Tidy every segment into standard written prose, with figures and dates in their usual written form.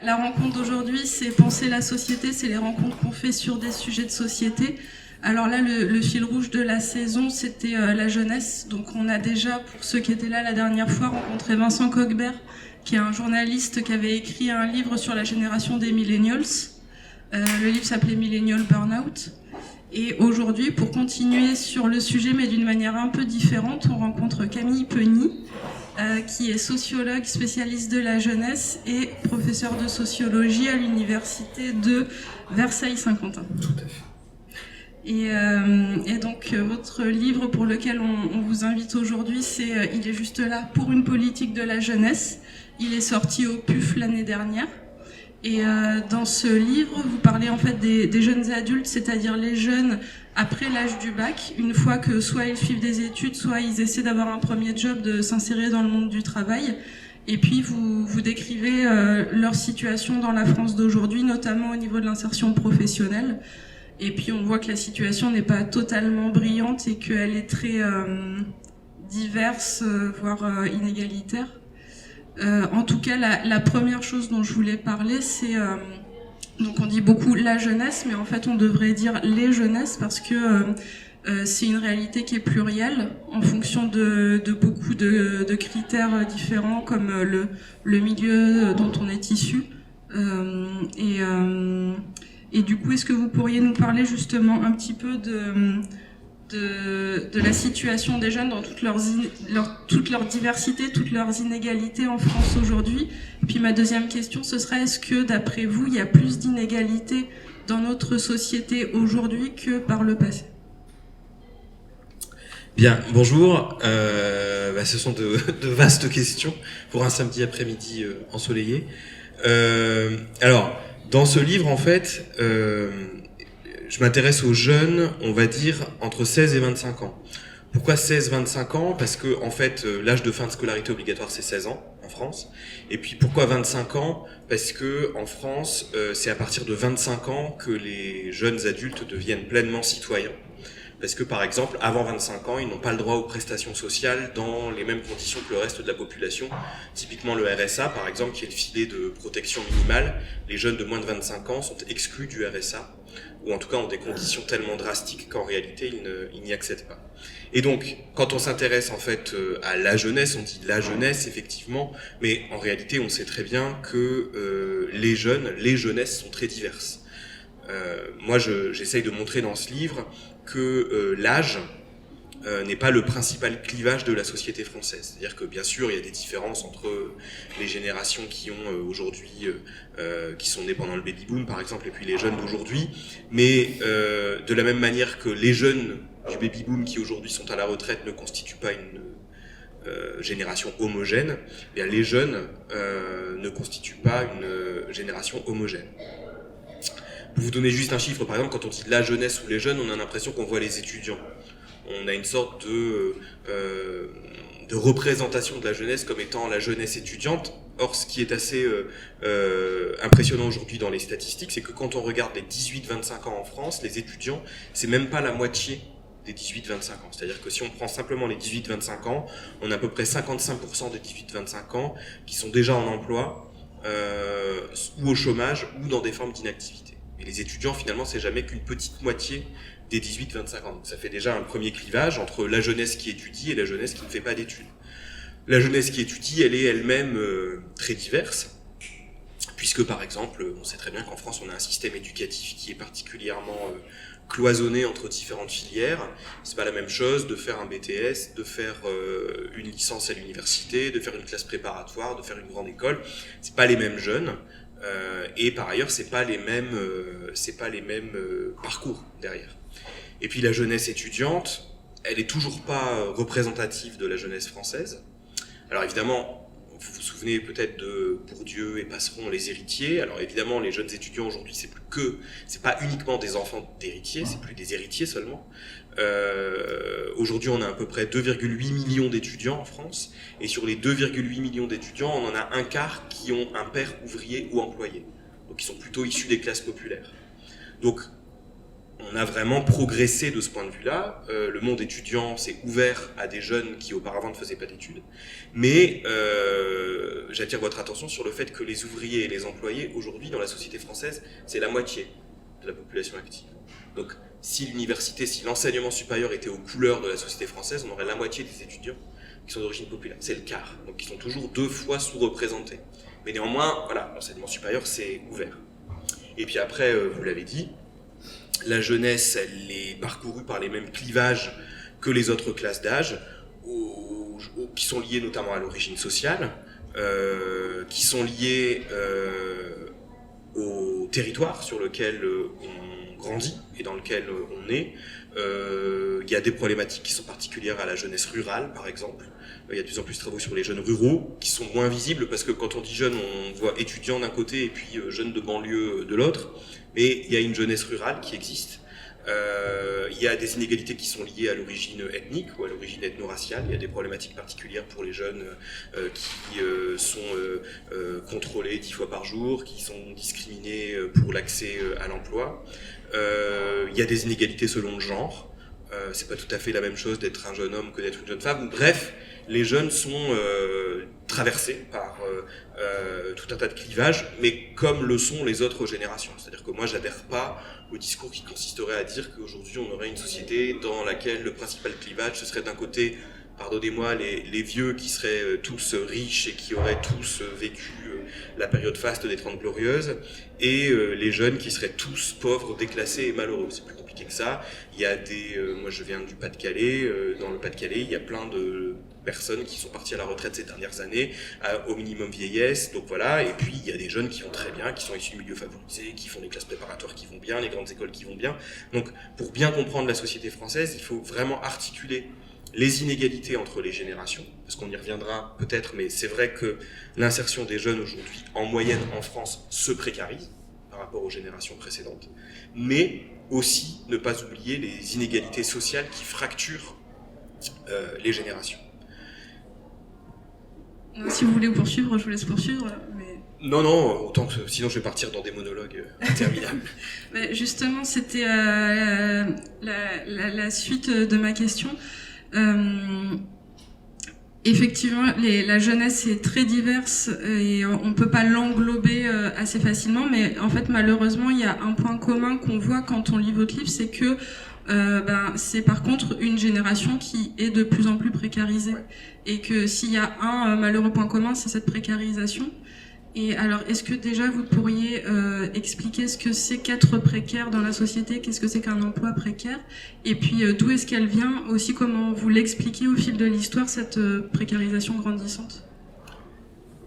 la rencontre d'aujourd'hui, c'est penser la société, c'est les rencontres qu'on fait sur des sujets de société. Alors là, le fil rouge de la saison, c'était la jeunesse. Donc on a déjà, pour ceux qui étaient là la dernière fois, rencontré Vincent Cogbert, qui est un journaliste qui avait écrit un livre sur la génération des millennials. Le livre s'appelait Millennial Burnout. Et aujourd'hui, pour continuer sur le sujet, mais d'une manière un peu différente, on rencontre Camille Peny, qui est sociologue spécialiste de la jeunesse et professeur de sociologie à l'université de Versailles-Saint-Quentin. Tout à fait. Et donc, votre livre pour lequel on vous invite aujourd'hui, c'est Il est juste là pour une politique de la jeunesse. Il est sorti au PUF l'année dernière. Et dans ce livre, vous parlez en fait des jeunes adultes, c'est-à-dire les jeunes après l'âge du bac, une fois que soit ils suivent des études, soit ils essaient d'avoir un premier job, de s'insérer dans le monde du travail. Et puis vous décrivez leur situation dans la France d'aujourd'hui, notamment au niveau de l'insertion professionnelle. Et puis on voit que la situation n'est pas totalement brillante et qu'elle est très diverse, voire inégalitaire. En tout cas, la première chose dont je voulais parler, c'est... donc on dit beaucoup la jeunesse, mais en fait on devrait dire les jeunesses parce que c'est une réalité qui est plurielle en fonction de beaucoup de critères différents comme le milieu dont on est issu. Et du coup, est-ce que vous pourriez nous parler justement un petit peu de la situation des jeunes dans toute leur diversité, toutes leurs inégalités en France aujourd'hui? Et puis ma deuxième question, ce serait, est-ce que d'après vous, il y a plus d'inégalités dans notre société aujourd'hui que par le passé? Bien, bonjour. Ce sont de vastes questions pour un samedi après-midi ensoleillé. Alors, dans ce livre, en fait, je m'intéresse aux jeunes, on va dire, entre 16 et 25 ans. Pourquoi 16-25 ans? Parce que, en fait, l'âge de fin de scolarité obligatoire, c'est 16 ans en France. Et puis, pourquoi 25 ans? Parce que, en France, c'est à partir de 25 ans que les jeunes adultes deviennent pleinement citoyens. Parce que, par exemple, avant 25 ans, ils n'ont pas le droit aux prestations sociales dans les mêmes conditions que le reste de la population. Typiquement, le RSA, par exemple, qui est le filet de protection minimale, les jeunes de moins de 25 ans sont exclus du RSA, ou en tout cas ont des conditions tellement drastiques qu'en réalité, ils n'y accèdent pas. Et donc, quand on s'intéresse en fait à la jeunesse, on dit la jeunesse, effectivement, mais en réalité, on sait très bien que les jeunesses sont très diverses. Moi, j'essaye de montrer dans ce livre que l'âge n'est pas le principal clivage de la société française. C'est-à-dire que bien sûr, il y a des différences entre les générations qui ont aujourd'hui, qui sont nées pendant le baby-boom par exemple, et puis les jeunes d'aujourd'hui. Mais de la même manière que les jeunes du baby-boom qui aujourd'hui sont à la retraite ne constituent pas une génération homogène, eh bien les jeunes ne constituent pas une génération homogène. Pour vous donner juste un chiffre, par exemple, quand on dit la jeunesse ou les jeunes, on a l'impression qu'on voit les étudiants. On a une sorte de représentation de la jeunesse comme étant la jeunesse étudiante. Or, ce qui est assez impressionnant aujourd'hui dans les statistiques, c'est que quand on regarde les 18-25 ans en France, les étudiants, c'est même pas la moitié des 18-25 ans. C'est-à-dire que si on prend simplement les 18-25 ans, on a à peu près 55% des 18-25 ans qui sont déjà en emploi, ou au chômage, ou dans des formes d'inactivité. Et les étudiants, finalement, c'est jamais qu'une petite moitié des 18-25 ans. Donc ça fait déjà un premier clivage entre la jeunesse qui étudie et la jeunesse qui ne fait pas d'études. La jeunesse qui étudie, elle est elle-même très diverse, puisque par exemple, on sait très bien qu'en France, on a un système éducatif qui est particulièrement cloisonné entre différentes filières. C'est pas la même chose de faire un BTS, de faire une licence à l'université, de faire une classe préparatoire, de faire une grande école. C'est pas les mêmes jeunes. Et par ailleurs, c'est pas les mêmes parcours derrière. Et puis la jeunesse étudiante, elle est toujours pas représentative de la jeunesse française. Alors évidemment, vous vous souvenez peut-être de Bourdieu et Passeron, les héritiers. Alors évidemment, les jeunes étudiants aujourd'hui, c'est pas uniquement des enfants d'héritiers, c'est plus des héritiers seulement. Aujourd'hui, on a à peu près 2,8 millions d'étudiants en France, et sur les 2,8 millions d'étudiants, on en a un quart qui ont un père ouvrier ou employé, donc ils sont plutôt issus des classes populaires. Donc, on a vraiment progressé de ce point de vue-là. Le monde étudiant s'est ouvert à des jeunes qui auparavant ne faisaient pas d'études. Mais j'attire votre attention sur le fait que les ouvriers et les employés, aujourd'hui, dans la société française, c'est la moitié de la population active. Donc, si l'enseignement supérieur était aux couleurs de la société française, on aurait la moitié des étudiants qui sont d'origine populaire. C'est le quart. Donc, ils sont toujours 2 fois sous-représentés. Mais néanmoins, voilà, l'enseignement supérieur, c'est ouvert. Et puis après, vous l'avez dit, la jeunesse, elle est parcourue par les mêmes clivages que les autres classes d'âge, qui sont liés notamment à l'origine sociale, qui sont liés au territoire sur lequel on grandit et dans lequel on est. Il y a des problématiques qui sont particulières à la jeunesse rurale, par exemple. Il y a de plus en plus de travaux sur les jeunes ruraux, qui sont moins visibles, parce que quand on dit jeunes, on voit étudiants d'un côté et puis jeunes de banlieue de l'autre. Mais il y a une jeunesse rurale qui existe. Il y a des inégalités qui sont liées à l'origine ethnique ou à l'origine ethno-raciale. Il y a des problématiques particulières pour les jeunes qui sont contrôlés 10 fois par jour, qui sont discriminés pour l'accès à l'emploi. Il y a des inégalités selon le genre. C'est pas tout à fait la même chose d'être un jeune homme que d'être une jeune femme. Bref, les jeunes sont traversés par tout un tas de clivages, mais comme le sont les autres générations. C'est-à-dire que moi, j'adhère pas au discours qui consisterait à dire qu'aujourd'hui, on aurait une société dans laquelle le principal clivage, ce serait d'un côté, pardonnez-moi, les vieux qui seraient tous riches et qui auraient tous vécu la période faste des 30 Glorieuses, et les jeunes qui seraient tous pauvres, déclassés et malheureux. C'est plus compliqué que ça. Il y a moi je viens du Pas-de-Calais, dans le Pas-de-Calais, il y a plein de personnes qui sont parties à la retraite ces dernières années, au minimum vieillesse, donc voilà, et puis il y a des jeunes qui vont très bien, qui sont issus de milieux favorisés, qui font des classes préparatoires qui vont bien, les grandes écoles qui vont bien. Donc pour bien comprendre la société française, il faut vraiment articuler les inégalités entre les générations, parce qu'on y reviendra peut-être, mais c'est vrai que l'insertion des jeunes aujourd'hui, en moyenne en France, se précarise par rapport aux générations précédentes, mais aussi ne pas oublier les inégalités sociales qui fracturent les générations. Si vous voulez poursuivre, je vous laisse poursuivre. Mais... Non, autant que sinon je vais partir dans des monologues interminables. Mais justement, c'était la suite de ma question. Effectivement, la jeunesse est très diverse et on peut pas l'englober assez facilement, mais en fait, malheureusement, il y a un point commun qu'on voit quand on lit votre livre, c'est que c'est par contre une génération qui est de plus en plus précarisée. Ouais. Et que s'il y a un malheureux point commun, c'est cette précarisation. Et alors, est-ce que déjà vous pourriez expliquer ce que c'est qu'être précaire dans la société, qu'est-ce que c'est qu'un emploi précaire, et puis d'où est-ce qu'elle vient, aussi comment vous l'expliquez au fil de l'histoire, cette précarisation grandissante?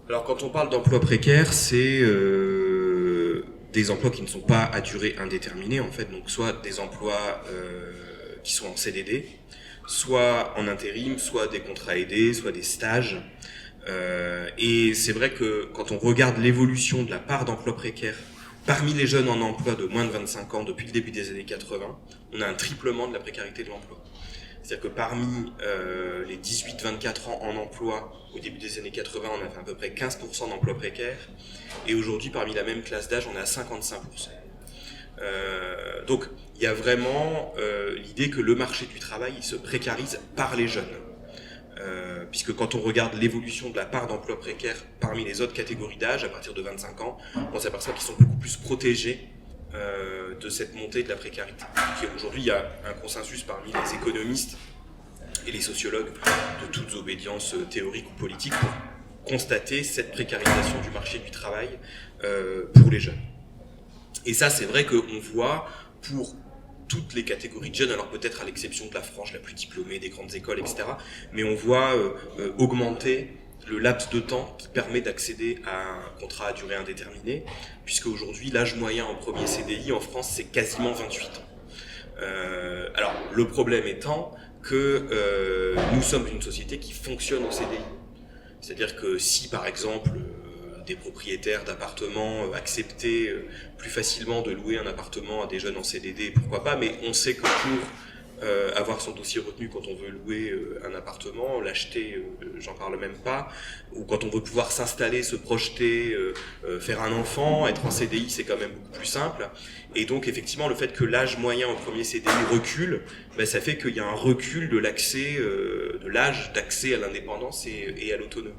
Alors quand on parle d'emploi précaire, c'est des emplois qui ne sont pas à durée indéterminée en fait, donc soit des emplois qui sont en CDD, soit en intérim, soit des contrats aidés, soit des stages. Et c'est vrai que quand on regarde l'évolution de la part d'emplois précaires parmi les jeunes en emploi de moins de 25 ans depuis le début des années 80, on a un triplement de la précarité de l'emploi. C'est-à-dire que parmi les 18-24 ans en emploi, au début des années 80, on a fait à peu près 15% d'emplois précaires, et aujourd'hui, parmi la même classe d'âge, on est à 55%. Donc, il y a vraiment l'idée que le marché du travail il se précarise par les jeunes. Puisque quand on regarde l'évolution de la part d'emplois précaires parmi les autres catégories d'âge, à partir de 25 ans, on s'aperçoit qu'ils sont beaucoup plus protégés de cette montée de la précarité. Aujourd'hui, il y a un consensus parmi les économistes et les sociologues de toutes obédiences théoriques ou politiques pour constater cette précarisation du marché du travail pour les jeunes. Et ça, c'est vrai qu'on voit pour toutes les catégories de jeunes, alors peut-être à l'exception de la frange la plus diplômée, des grandes écoles, etc. Mais on voit augmenter le laps de temps qui permet d'accéder à un contrat à durée indéterminée, puisque aujourd'hui, l'âge moyen en premier CDI en France, c'est quasiment 28 ans. Alors, le problème étant que nous sommes une société qui fonctionne au CDI. C'est-à-dire que si, par exemple, des propriétaires d'appartements acceptaient plus facilement de louer un appartement à des jeunes en CDD, pourquoi pas, mais on sait que pour avoir son dossier retenu quand on veut louer un appartement, l'acheter, j'en parle même pas, ou quand on veut pouvoir s'installer, se projeter, faire un enfant, être en CDI, c'est quand même beaucoup plus simple. Et donc effectivement, le fait que l'âge moyen au premier CDI recule, ben, ça fait qu'il y a un recul de l'accès, de l'âge d'accès à l'indépendance et à l'autonomie.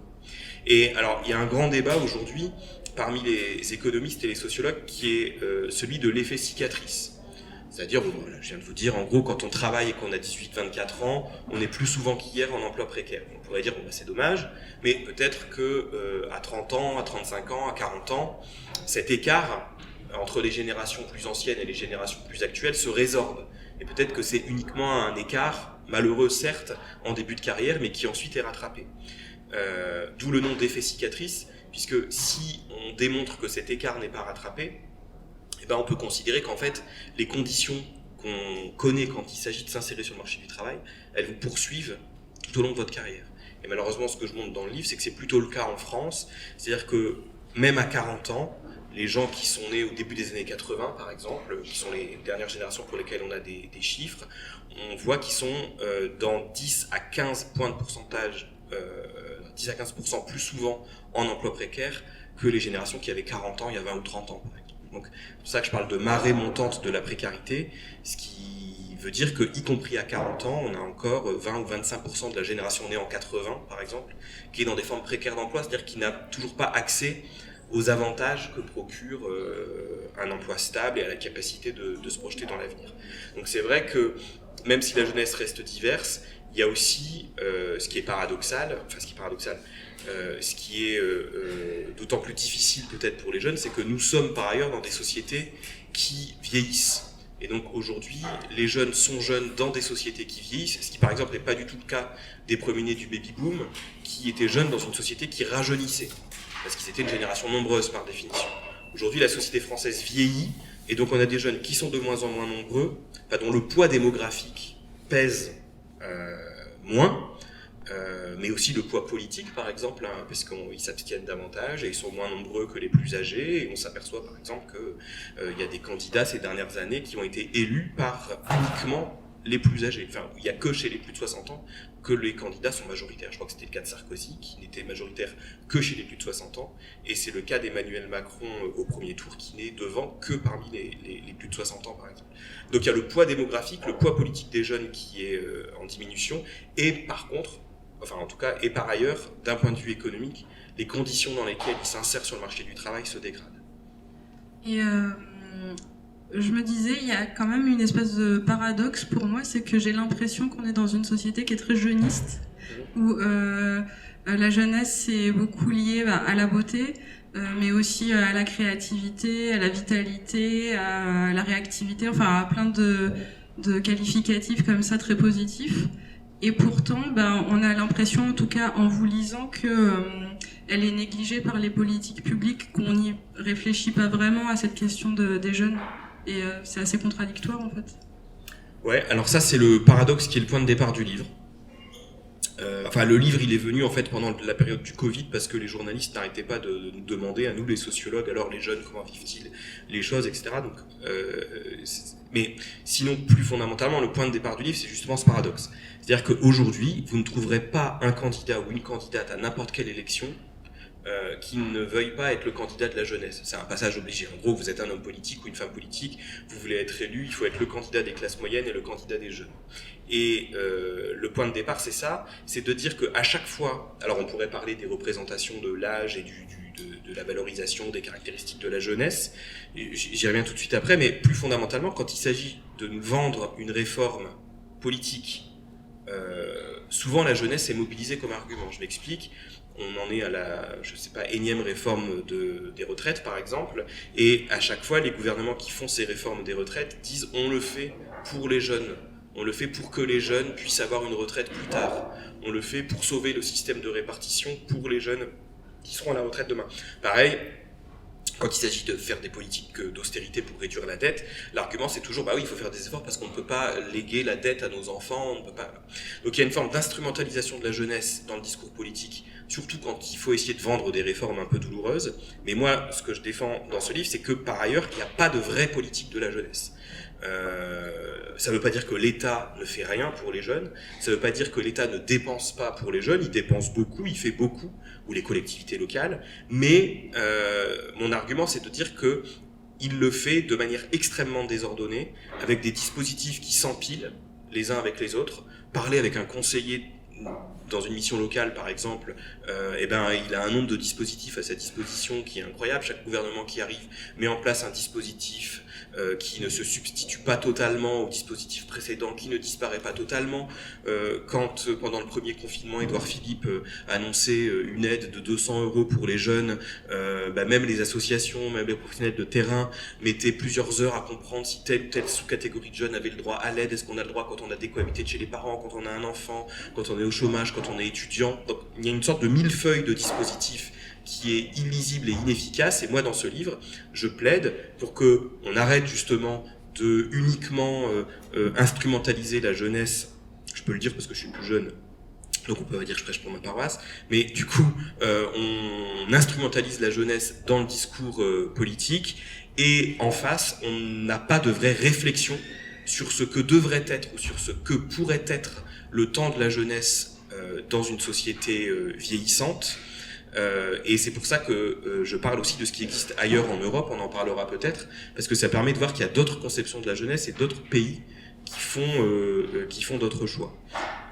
Et alors, il y a un grand débat aujourd'hui parmi les économistes et les sociologues qui est celui de l'effet cicatrice. C'est-à-dire, bon, je viens de vous dire, en gros, quand on travaille et qu'on a 18-24 ans, on est plus souvent qu'hier en emploi précaire. On pourrait dire, bon, bah, c'est dommage, mais peut-être que à 30 ans, à 35 ans, à 40 ans, cet écart entre les générations plus anciennes et les générations plus actuelles se résorbe. Et peut-être que c'est uniquement un écart, malheureux certes, en début de carrière, mais qui ensuite est rattrapé. D'où le nom d'effet cicatrice, puisque si on démontre que cet écart n'est pas rattrapé, eh ben on peut considérer qu'en fait, les conditions qu'on connaît quand il s'agit de s'insérer sur le marché du travail, elles vous poursuivent tout au long de votre carrière. Et malheureusement, ce que je montre dans le livre, c'est que c'est plutôt le cas en France. C'est-à-dire que même à 40 ans, les gens qui sont nés au début des années 80, par exemple, qui sont les dernières générations pour lesquelles on a des chiffres, on voit qu'ils sont dans 10 à 15 points de pourcentage, 10 à 15% plus souvent en emploi précaire que les générations qui avaient 40 ans il y a 20 ou 30 ans, par exemple. Donc, c'est pour ça que je parle de marée montante de la précarité, ce qui veut dire que, y compris à 40 ans, on a encore 20 ou 25% de la génération née en 80, par exemple, qui est dans des formes précaires d'emploi, c'est-à-dire qui n'a toujours pas accès aux avantages que procure un emploi stable et à la capacité de se projeter dans l'avenir. Donc c'est vrai que, même si la jeunesse reste diverse, il y a aussi ce qui est paradoxal, ce qui est d'autant plus difficile peut-être pour les jeunes, c'est que nous sommes par ailleurs dans des sociétés qui vieillissent. Et donc aujourd'hui, les jeunes sont jeunes dans des sociétés qui vieillissent, ce qui par exemple n'est pas du tout le cas des premiers-nés du baby-boom, qui étaient jeunes dans une société qui rajeunissait, parce qu'ils étaient une génération nombreuse par définition. Aujourd'hui, la société française vieillit, et donc on a des jeunes qui sont de moins en moins nombreux, dont le poids démographique pèse moins, mais aussi le poids politique, par exemple, hein, parce qu'ils s'abstiennent davantage et ils sont moins nombreux que les plus âgés. Et on s'aperçoit, par exemple, qu'il y a des candidats ces dernières années qui ont été élus par uniquement les plus âgés. Enfin, il n'y a que chez les plus de 60 ans que les candidats sont majoritaires. Je crois que c'était le cas de Sarkozy, qui n'était majoritaire que chez les plus de 60 ans. Et c'est le cas d'Emmanuel Macron au premier tour, qui n'est devant que parmi les plus de 60 ans, par exemple. Donc il y a le poids démographique, le poids politique des jeunes qui est en diminution. Et par contre, et par ailleurs, d'un point de vue économique, les conditions dans lesquelles ils s'insèrent sur le marché du travail se dégradent. Et je me disais, il y a quand même une espèce de paradoxe pour moi, c'est que j'ai l'impression qu'on est dans une société qui est très jeuniste, où la jeunesse c'est beaucoup lié à la beauté, mais aussi à la créativité, à la vitalité, à la réactivité, enfin à plein de qualificatifs comme ça très positifs. Et pourtant, on a l'impression, en tout cas en vous lisant, que elle est négligée par les politiques publiques, qu'on n'y réfléchit pas vraiment à cette question des jeunes. Et c'est assez contradictoire, en fait. Ouais, alors ça, c'est le paradoxe qui est le point de départ du livre. Le livre, il est venu en fait pendant la période du Covid, parce que les journalistes n'arrêtaient pas de nous demander, à nous les sociologues, alors les jeunes, comment vivent-ils les choses, etc. Donc, mais sinon, plus fondamentalement, le point de départ du livre, c'est justement ce paradoxe. C'est-à-dire qu'aujourd'hui, vous ne trouverez pas un candidat ou une candidate à n'importe quelle élection qui ne veuille pas être le candidat de la jeunesse. C'est un passage obligé. En gros, vous êtes un homme politique ou une femme politique, vous voulez être élu, il faut être le candidat des classes moyennes et le candidat des jeunes. Et le point de départ, c'est ça, c'est de dire qu'à chaque fois, alors on pourrait parler des représentations de l'âge et de la valorisation des caractéristiques de la jeunesse, j'y reviens tout de suite après, mais plus fondamentalement, quand il s'agit de nous vendre une réforme politique, souvent la jeunesse est mobilisée comme argument. Je m'explique. On en est à la, énième réforme des retraites, par exemple, et à chaque fois, les gouvernements qui font ces réformes des retraites disent « on le fait pour les jeunes ». On le fait pour que les jeunes puissent avoir une retraite plus tard. On le fait pour sauver le système de répartition pour les jeunes qui seront à la retraite demain. Pareil, quand il s'agit de faire des politiques d'austérité pour réduire la dette, l'argument c'est toujours « il faut faire des efforts parce qu'on ne peut pas léguer la dette à nos enfants, on ne peut pas... » Donc il y a une forme d'instrumentalisation de la jeunesse dans le discours politique, surtout quand il faut essayer de vendre des réformes un peu douloureuses. Mais moi, ce que je défends dans ce livre, c'est que par ailleurs, il n'y a pas de vraie politique de la jeunesse. Ça ne veut pas dire que l'État ne fait rien pour les jeunes, ça ne veut pas dire que l'État ne dépense pas pour les jeunes, il dépense beaucoup, il fait beaucoup, ou les collectivités locales, mais mon argument c'est de dire que il le fait de manière extrêmement désordonnée, avec des dispositifs qui s'empilent les uns avec les autres. Parler avec un conseiller dans une mission locale, par exemple, il a un nombre de dispositifs à sa disposition qui est incroyable. Chaque gouvernement qui arrive met en place un dispositif qui ne se substitue pas totalement au dispositif précédent, qui ne disparaît pas totalement. Quand, pendant le premier confinement, Édouard Philippe annonçait une aide de 200 € pour les jeunes, même les associations, même les professionnels de terrain mettaient plusieurs heures à comprendre si telle ou telle sous-catégorie de jeunes avait le droit à l'aide. Est-ce qu'on a le droit quand on a des cohabités de chez les parents, quand on a un enfant, quand on est au chômage, quand on est étudiant. Donc il y a une sorte de millefeuille de dispositifs qui est illisible et inefficace, et moi dans ce livre je plaide pour que on arrête justement de uniquement instrumentaliser la jeunesse. Je peux le dire parce que je suis plus jeune, donc on peut dire que je prêche pour ma paroisse, mais du coup on instrumentalise la jeunesse dans le discours politique, et en face on n'a pas de vraie réflexion sur ce que devrait être ou sur ce que pourrait être le temps de la jeunesse dans une société vieillissante. Et c'est pour ça que je parle aussi de ce qui existe ailleurs en Europe, on en parlera peut-être, parce que ça permet de voir qu'il y a d'autres conceptions de la jeunesse et d'autres pays qui font d'autres choix.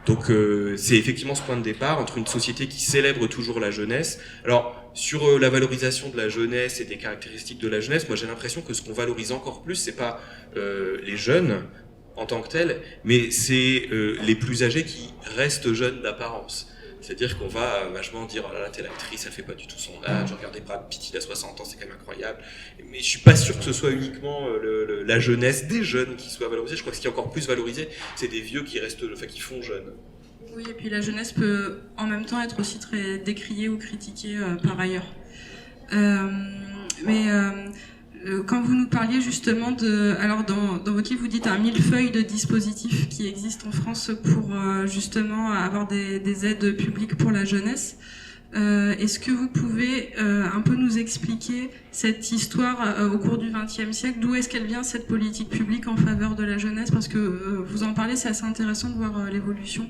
Donc c'est effectivement ce point de départ entre une société qui célèbre toujours la jeunesse. Alors sur la valorisation de la jeunesse et des caractéristiques de la jeunesse, moi j'ai l'impression que ce qu'on valorise encore plus, c'est pas les jeunes en tant que tels, mais c'est les plus âgés qui restent jeunes d'apparence. C'est-à-dire qu'on va vachement dire « Oh là là, telle actrice, elle fait pas du tout son âge, regardez Brad Pitt, il a 60 ans, c'est quand même incroyable. » Mais je suis pas sûr que ce soit uniquement la jeunesse des jeunes qui soit valorisée. Je crois que ce qui est encore plus valorisé, c'est des vieux qui qui font jeunes. Oui, et puis la jeunesse peut en même temps être aussi très décriée ou critiquée par ailleurs. Quand vous nous parliez justement alors dans votre livre vous dites un millefeuille de dispositifs qui existent en France pour justement avoir des aides publiques pour la jeunesse. Est-ce que vous pouvez un peu nous expliquer cette histoire au cours du XXe siècle, d'où est-ce qu'elle vient cette politique publique en faveur de la jeunesse, parce que vous en parlez, c'est assez intéressant de voir l'évolution.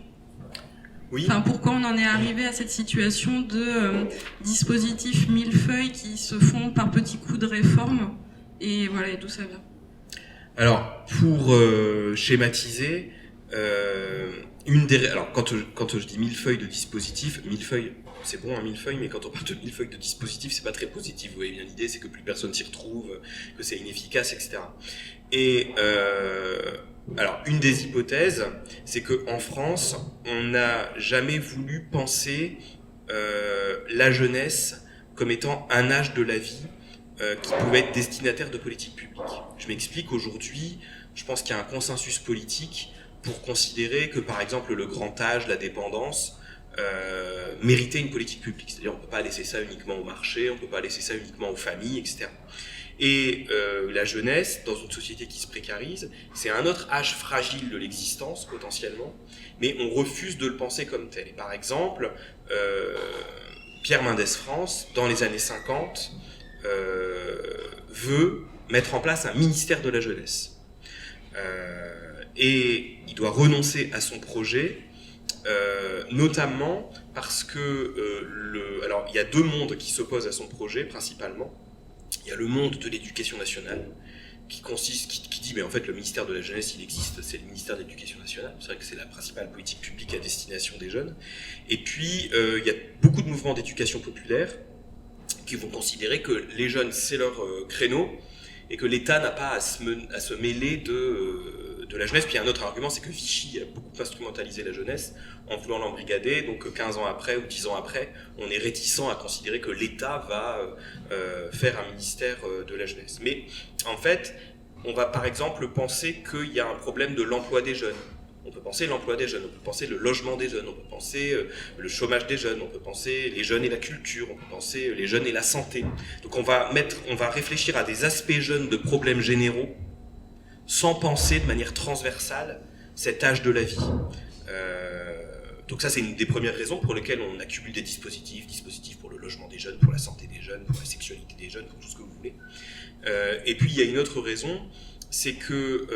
Oui. Enfin, pourquoi on en est arrivé à cette situation de dispositifs millefeuilles qui se font par petits coups de réforme, et voilà, et d'où ça vient. Alors, pour schématiser, alors quand je dis millefeuille de dispositifs, millefeuille, c'est bon un millefeuille, mais quand on parle de millefeuille de dispositifs, c'est pas très positif. Vous voyez bien l'idée, c'est que plus personne s'y retrouve, que c'est inefficace, etc. Et alors, une des hypothèses, c'est qu'en France, on n'a jamais voulu penser la jeunesse comme étant un âge de la vie qui pouvait être destinataire de politiques publiques. Je m'explique, aujourd'hui, je pense qu'il y a un consensus politique pour considérer que, par exemple, le grand âge, la dépendance, méritait une politique publique. C'est-à-dire, on ne peut pas laisser ça uniquement au marché, on ne peut pas laisser ça uniquement aux familles, etc. Et la jeunesse, dans une société qui se précarise, c'est un autre âge fragile de l'existence, potentiellement, mais on refuse de le penser comme tel. Et par exemple, Pierre Mendès France, dans les années 50, veut mettre en place un ministère de la jeunesse. Et il doit renoncer à son projet, notamment parce que alors il y a deux mondes qui s'opposent à son projet principalement. Il y a le monde de l'éducation nationale qui dit mais en fait le ministère de la jeunesse il existe, c'est le ministère de l'éducation nationale, c'est vrai que c'est la principale politique publique à destination des jeunes. Et puis il y a beaucoup de mouvements d'éducation populaire qui vont considérer que les jeunes c'est leur créneau et que l'État n'a pas à se mêler de la jeunesse. Puis il y a un autre argument, c'est que Vichy a beaucoup instrumentalisé la jeunesse en voulant l'embrigader, donc 15 ans après ou 10 ans après, on est réticent à considérer que l'État va faire un ministère de la jeunesse. Mais en fait, on va par exemple penser qu'il y a un problème de l'emploi des jeunes. On peut penser l'emploi des jeunes, on peut penser le logement des jeunes, on peut penser le chômage des jeunes, on peut penser les jeunes et la culture, on peut penser les jeunes et la santé. Donc on va réfléchir à des aspects jeunes de problèmes généraux sans penser de manière transversale cet âge de la vie. Donc ça c'est une des premières raisons pour lesquelles on accumule des dispositifs pour le logement des jeunes, pour la santé des jeunes, pour la sexualité des jeunes, pour tout ce que vous voulez. Et puis il y a une autre raison, c'est que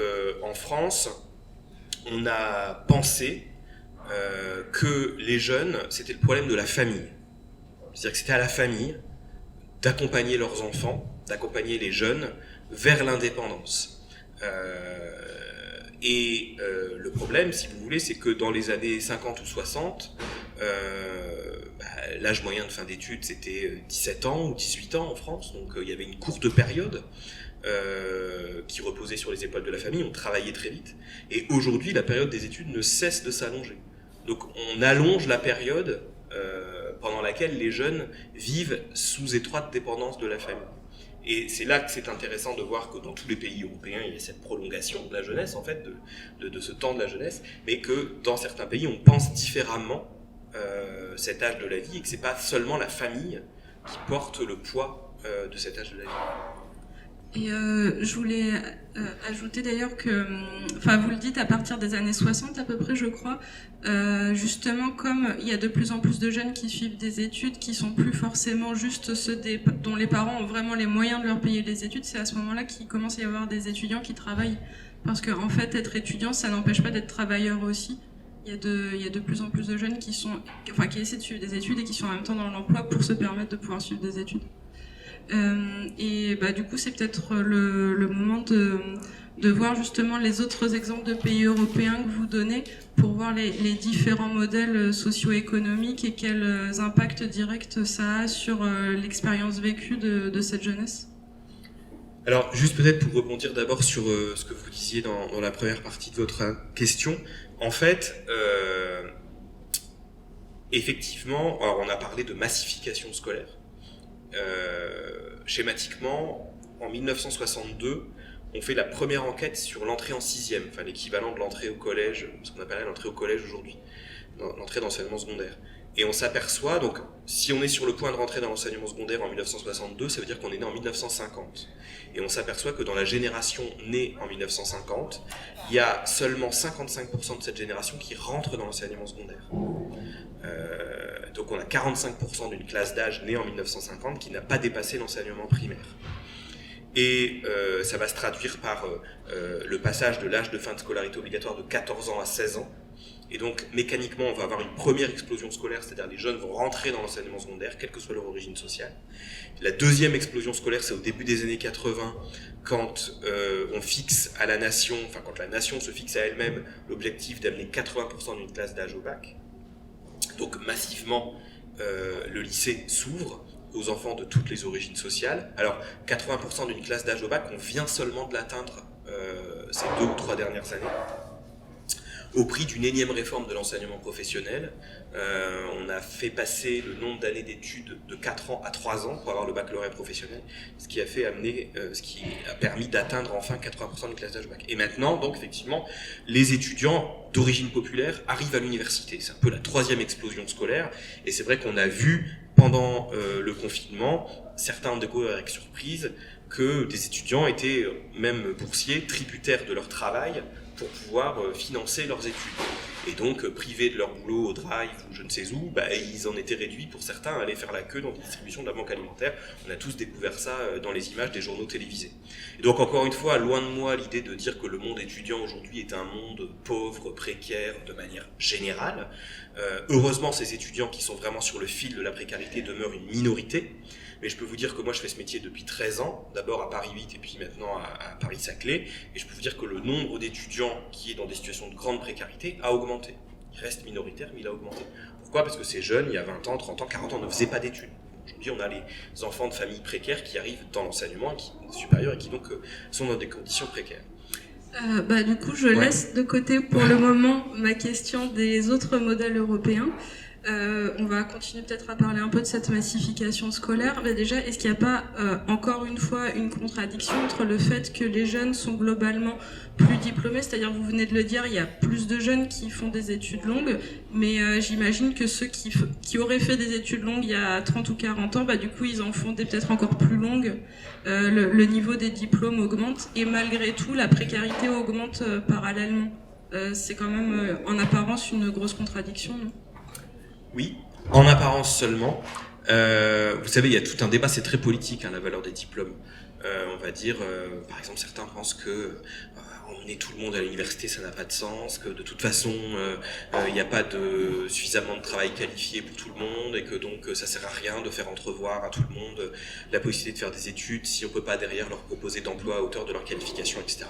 en France, on a pensé que les jeunes, c'était le problème de la famille. C'est-à-dire que c'était à la famille d'accompagner leurs enfants, d'accompagner les jeunes vers l'indépendance. Le problème, si vous voulez, c'est que dans les années 50 ou 60, l'âge moyen de fin d'études, c'était 17 ans ou 18 ans en France, donc il y avait une courte période qui reposait sur les épaules de la famille, on travaillait très vite, et aujourd'hui, la période des études ne cesse de s'allonger. Donc on allonge la période pendant laquelle les jeunes vivent sous étroite dépendance de la famille. Et c'est là que c'est intéressant de voir que dans tous les pays européens, il y a cette prolongation de la jeunesse, en fait, de ce temps de la jeunesse, mais que dans certains pays, on pense différemment cet âge de la vie, et que c'est pas seulement la famille qui porte le poids de cet âge de la vie. Et je voulais ajouter d'ailleurs que, enfin vous le dites, à partir des années 60 à peu près je crois, justement comme il y a de plus en plus de jeunes qui suivent des études qui sont plus forcément juste ceux dont les parents ont vraiment les moyens de leur payer les études, c'est à ce moment-là qu'il commence à y avoir des étudiants qui travaillent. Parce que en fait être étudiant ça n'empêche pas d'être travailleur aussi. Il y a de plus en plus de jeunes qui essaient de suivre des études et qui sont en même temps dans l'emploi pour se permettre de pouvoir suivre des études. Du coup c'est peut-être le moment de voir justement les autres exemples de pays européens que vous donnez pour voir les différents modèles socio-économiques et quels impacts directs ça a sur l'expérience vécue de cette jeunesse. Alors juste peut-être pour rebondir d'abord sur ce que vous disiez dans la première partie de votre question, en fait effectivement, alors on a parlé de massification scolaire. Schématiquement, en 1962, on fait la première enquête sur l'entrée en 6e, enfin l'équivalent de l'entrée au collège, ce qu'on appelle l'entrée au collège aujourd'hui, l'entrée d'enseignement secondaire. Et on s'aperçoit, donc si on est sur le point de rentrer dans l'enseignement secondaire en 1962, ça veut dire qu'on est né en 1950. Et on s'aperçoit que dans la génération née en 1950, il y a seulement 55% de cette génération qui rentre dans l'enseignement secondaire. Donc on a 45% d'une classe d'âge née en 1950 qui n'a pas dépassé l'enseignement primaire. Et ça va se traduire par le passage de l'âge de fin de scolarité obligatoire de 14 ans à 16 ans. Et donc mécaniquement on va avoir une première explosion scolaire, c'est-à-dire les jeunes vont rentrer dans l'enseignement secondaire, quelle que soit leur origine sociale. La deuxième explosion scolaire, c'est au début des années 80, quand on fixe à la nation, enfin quand la nation se fixe à elle-même l'objectif d'amener 80% d'une classe d'âge au bac. Donc massivement, le lycée s'ouvre aux enfants de toutes les origines sociales. Alors 80% d'une classe d'âge au bac, on vient seulement de l'atteindre ces 2 ou 3 dernières années, au prix d'une énième réforme de l'enseignement professionnel. On a fait passer le nombre d'années d'études de 4 ans à 3 ans pour avoir le baccalauréat professionnel, ce qui a permis d'atteindre enfin 80% d'une classe d'âge au bac. Et maintenant, donc effectivement, les étudiants d'origine populaire arrivent à l'université. C'est un peu la 3e explosion scolaire, et c'est vrai qu'on a vu pendant le confinement, certains ont découvert avec surprise que des étudiants étaient même boursiers, tributaires de leur travail, pour pouvoir financer leurs études. Et donc, privés de leur boulot au Drive ou je ne sais où, ils en étaient réduits pour certains à aller faire la queue dans des distributions de la banque alimentaire. On a tous découvert ça dans les images des journaux télévisés. Et donc, encore une fois, loin de moi l'idée de dire que le monde étudiant aujourd'hui est un monde pauvre, précaire, de manière générale. Heureusement, ces étudiants qui sont vraiment sur le fil de la précarité demeurent une minorité. Mais je peux vous dire que moi je fais ce métier depuis 13 ans, d'abord à Paris 8 et puis maintenant à Paris-Saclay, et je peux vous dire que le nombre d'étudiants qui est dans des situations de grande précarité a augmenté. Il reste minoritaire, mais il a augmenté. Pourquoi ? Parce que ces jeunes, il y a 20 ans, 30 ans, 40 ans, ne faisaient pas d'études. Aujourd'hui, on a les enfants de familles précaires qui arrivent dans l'enseignement supérieur et qui donc sont dans des conditions précaires. Du coup, je laisse de côté pour le moment ma question des autres modèles européens. On va continuer peut-être à parler un peu de cette massification scolaire. Mais déjà, est-ce qu'il n'y a pas encore une fois une contradiction entre le fait que les jeunes sont globalement plus diplômés, c'est-à-dire vous venez de le dire, il y a plus de jeunes qui font des études longues, mais j'imagine que ceux qui auraient fait des études longues il y a 30 ou 40 ans, du coup ils en font des peut-être encore plus longues, le niveau des diplômes augmente et malgré tout la précarité augmente parallèlement. C'est quand même en apparence une grosse contradiction, non ? Oui, en apparence seulement. Vous savez, il y a tout un débat, c'est très politique, la valeur des diplômes. On va dire, par exemple, certains pensent que emmener tout le monde à l'université, ça n'a pas de sens, que de toute façon, il n'y a pas suffisamment de travail qualifié pour tout le monde et que donc ça sert à rien de faire entrevoir à tout le monde la possibilité de faire des études si on peut pas derrière leur proposer d'emploi à hauteur de leur qualification, etc.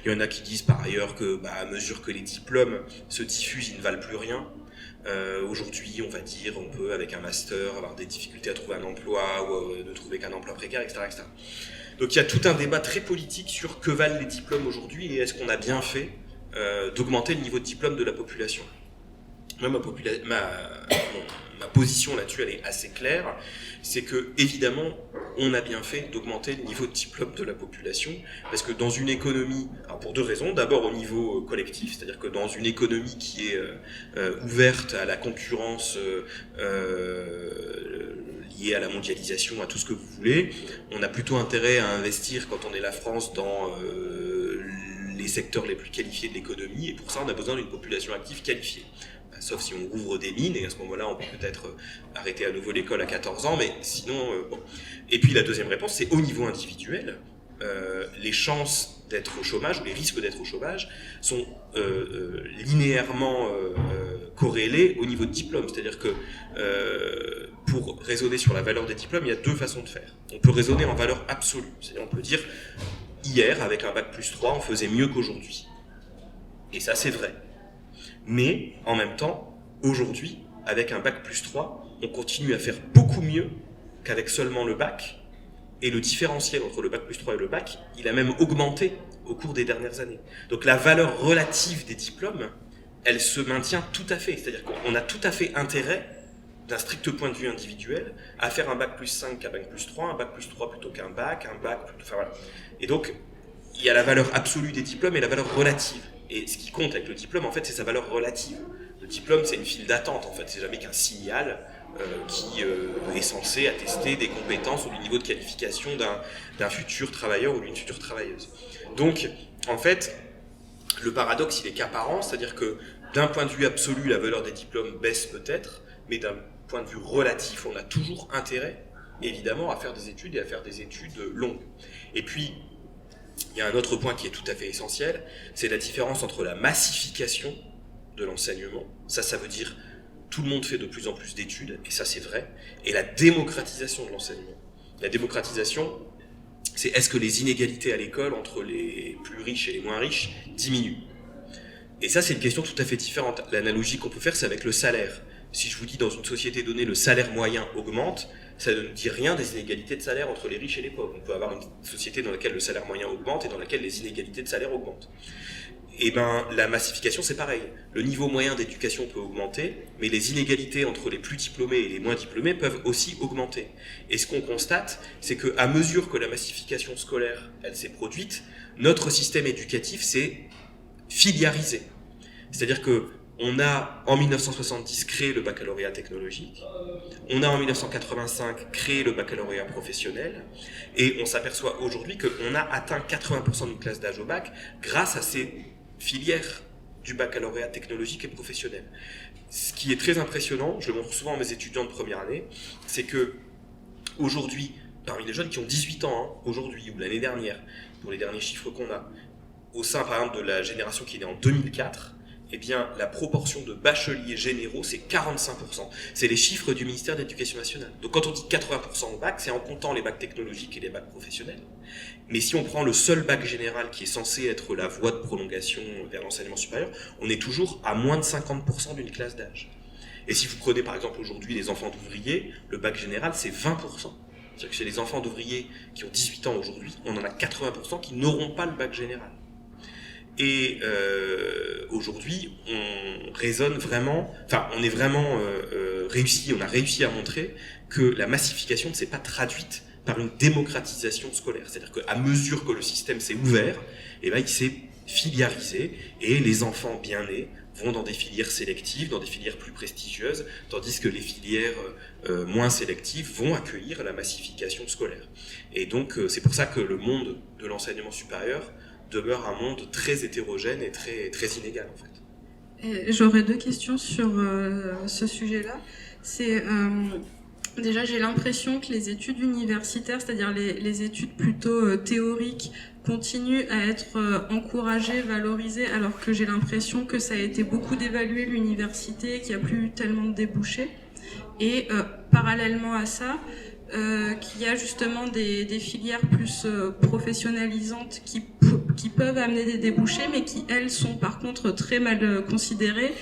Il y en a qui disent par ailleurs que à mesure que les diplômes se diffusent, ils ne valent plus rien. Aujourd'hui, on va dire, on peut avec un master avoir des difficultés à trouver un emploi ou ne trouver qu'un emploi précaire, etc., etc. Donc il y a tout un débat très politique sur que valent les diplômes aujourd'hui et est-ce qu'on a bien fait d'augmenter le niveau de diplôme de la population. Moi, ma position là-dessus, elle est assez claire. C'est que, évidemment, on a bien fait d'augmenter le niveau de diplôme de la population, parce que dans une économie, alors pour deux raisons, d'abord au niveau collectif, c'est-à-dire que dans une économie qui est ouverte à la concurrence liée à la mondialisation, à tout ce que vous voulez, on a plutôt intérêt à investir, quand on est la France, dans les secteurs les plus qualifiés de l'économie, et pour ça on a besoin d'une population active qualifiée. Sauf si on ouvre des mines, et à ce moment-là, on peut peut-être arrêter à nouveau l'école à 14 ans, mais sinon, bon. Et puis la deuxième réponse, c'est au niveau individuel, les chances d'être au chômage, ou les risques d'être au chômage, sont linéairement corrélés au niveau de diplôme. C'est-à-dire que pour raisonner sur la valeur des diplômes, il y a deux façons de faire. On peut raisonner en valeur absolue, c'est-à-dire on peut dire, hier, avec un bac plus 3, on faisait mieux qu'aujourd'hui. Et ça, c'est vrai. Mais, en même temps, aujourd'hui, avec un bac plus 3, on continue à faire beaucoup mieux qu'avec seulement le bac. Et le différentiel entre le bac plus 3 et le bac, il a même augmenté au cours des dernières années. Donc la valeur relative des diplômes, elle se maintient tout à fait. C'est-à-dire qu'on a tout à fait intérêt, d'un strict point de vue individuel, à faire un bac plus 5 qu'un bac plus 3, un bac plus 3 plutôt qu'un bac, plutôt... Enfin voilà. Et donc, il y a la valeur absolue des diplômes et la valeur relative. Et ce qui compte avec le diplôme, en fait, c'est sa valeur relative. Le diplôme, c'est une file d'attente, en fait. C'est jamais qu'un signal qui est censé attester des compétences ou du niveau de qualification d'un futur travailleur ou d'une future travailleuse. Donc, en fait, le paradoxe, il est qu'apparent, c'est-à-dire que d'un point de vue absolu, la valeur des diplômes baisse peut-être, mais d'un point de vue relatif, on a toujours intérêt, évidemment, à faire des études et à faire des études longues. Et puis, il y a un autre point qui est tout à fait essentiel, c'est la différence entre la massification de l'enseignement, ça veut dire tout le monde fait de plus en plus d'études, et ça c'est vrai, et la démocratisation de l'enseignement. La démocratisation, c'est est-ce que les inégalités à l'école entre les plus riches et les moins riches diminuent? Et ça c'est une question tout à fait différente. L'analogie qu'on peut faire, c'est avec le salaire. Si je vous dis dans une société donnée le salaire moyen augmente, ça ne dit rien des inégalités de salaire entre les riches et les pauvres. On peut avoir une société dans laquelle le salaire moyen augmente et dans laquelle les inégalités de salaire augmentent. Et ben, la massification, c'est pareil. Le niveau moyen d'éducation peut augmenter, mais les inégalités entre les plus diplômés et les moins diplômés peuvent aussi augmenter. Et ce qu'on constate, c'est qu'à mesure que la massification scolaire, elle s'est produite, notre système éducatif s'est filiarisé. C'est-à-dire que on a, en 1970, créé le baccalauréat technologique. On a, en 1985, créé le baccalauréat professionnel. Et on s'aperçoit aujourd'hui qu'on a atteint 80% d'une classe d'âge au bac grâce à ces filières du baccalauréat technologique et professionnel. Ce qui est très impressionnant, je le montre souvent à mes étudiants de première année, c'est que aujourd'hui, parmi les jeunes qui ont 18 ans, aujourd'hui ou l'année dernière, pour les derniers chiffres qu'on a, au sein par exemple de la génération qui est née en 2004, eh bien, la proportion de bacheliers généraux, c'est 45%. C'est les chiffres du ministère de l'Éducation nationale. Donc quand on dit 80% au bac, c'est en comptant les bacs technologiques et les bacs professionnels. Mais si on prend le seul bac général qui est censé être la voie de prolongation vers l'enseignement supérieur, on est toujours à moins de 50% d'une classe d'âge. Et si vous prenez par exemple aujourd'hui les enfants d'ouvriers, le bac général c'est 20%. C'est-à-dire que chez les enfants d'ouvriers qui ont 18 ans aujourd'hui, on en a 80% qui n'auront pas le bac général. Et aujourd'hui, on raisonne vraiment, enfin, on est vraiment on a réussi à montrer que la massification ne s'est pas traduite par une démocratisation scolaire. C'est-à-dire qu'à mesure que le système s'est ouvert, eh ben, il s'est filiarisé et les enfants bien nés vont dans des filières sélectives, dans des filières plus prestigieuses, tandis que les filières moins sélectives vont accueillir la massification scolaire. Et donc, c'est pour ça que le monde de l'enseignement supérieur demeure un monde très hétérogène et très, très inégal, en fait. J'aurais deux questions sur ce sujet-là. C'est Déjà, j'ai l'impression que les études universitaires, c'est-à-dire les études plutôt théoriques, continuent à être encouragées, valorisées, alors que j'ai l'impression que ça a été beaucoup dévalué l'université, qu'il n'y a plus tellement de débouchés. Et parallèlement à ça, qu'il y a justement des filières plus professionnalisantes qui peuvent amener des débouchés, mais qui, elles, sont par contre très mal considérées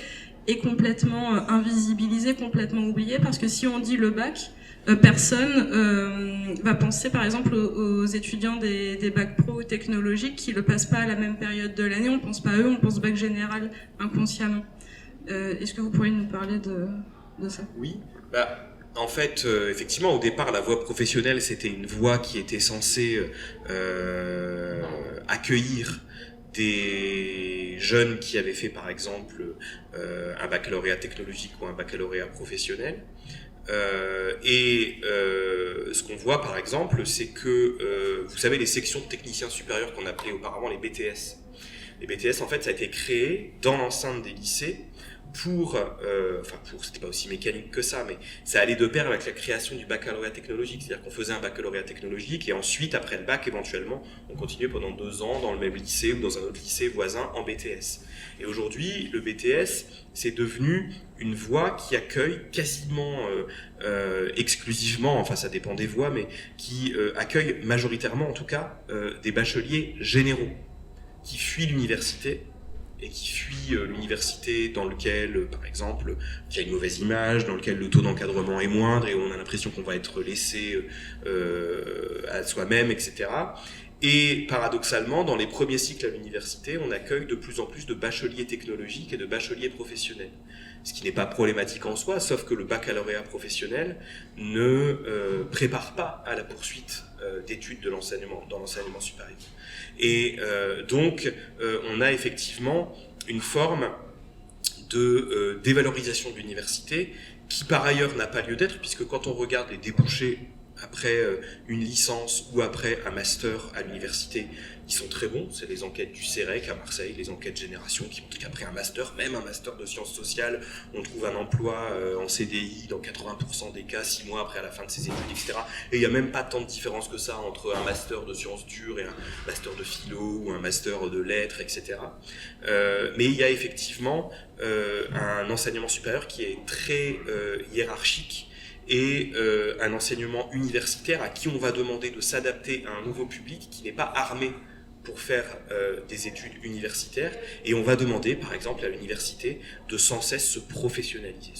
et complètement invisibilisées, complètement oubliées, parce que si on dit le bac, personne va penser par exemple aux étudiants des bacs pro technologiques qui le passent pas à la même période de l'année, on pense pas à eux, on pense bac général inconsciemment. Est-ce que vous pourriez nous parler de ça? Oui, en fait, effectivement, au départ, la voie professionnelle, c'était une voie qui était censée accueillir des jeunes qui avaient fait, par exemple, un baccalauréat technologique ou un baccalauréat professionnel. Ce qu'on voit, par exemple, c'est que, vous savez, les sections de techniciens supérieurs qu'on appelait auparavant les BTS. Les BTS, en fait, ça a été créé dans l'enceinte des lycées c'était pas aussi mécanique que ça, mais ça allait de pair avec la création du baccalauréat technologique, c'est-à-dire qu'on faisait un baccalauréat technologique et ensuite, après le bac, éventuellement, on continuait pendant 2 ans dans le même lycée ou dans un autre lycée voisin en BTS. Et aujourd'hui, le BTS, c'est devenu une voie qui accueille quasiment exclusivement, enfin ça dépend des voies, mais qui accueille majoritairement, en tout cas, des bacheliers généraux qui fuient l'université et qui fuit l'université dans lequel, par exemple, il y a une mauvaise image, dans lequel le taux d'encadrement est moindre et on a l'impression qu'on va être laissé à soi-même, etc. Et paradoxalement, dans les premiers cycles à l'université, on accueille de plus en plus de bacheliers technologiques et de bacheliers professionnels. Ce qui n'est pas problématique en soi, sauf que le baccalauréat professionnel ne prépare pas à la poursuite d'études dans l'enseignement supérieur. Et donc, on a effectivement une forme de dévalorisation de l'université qui, par ailleurs, n'a pas lieu d'être, puisque quand on regarde les débouchés après une licence ou après un master à l'université, ils sont très bons. C'est les enquêtes du CEREC à Marseille, les enquêtes Génération qui montrent qu'après un master, même un master de sciences sociales, on trouve un emploi en CDI dans 80% des cas, 6 mois après à la fin de ses études, etc. Et il n'y a même pas tant de différence que ça entre un master de sciences dures et un master de philo ou un master de lettres, etc. Mais il y a effectivement un enseignement supérieur qui est très hiérarchique et un enseignement universitaire à qui on va demander de s'adapter à un nouveau public qui n'est pas armé pour faire des études universitaires, et on va demander par exemple à l'université de sans cesse se professionnaliser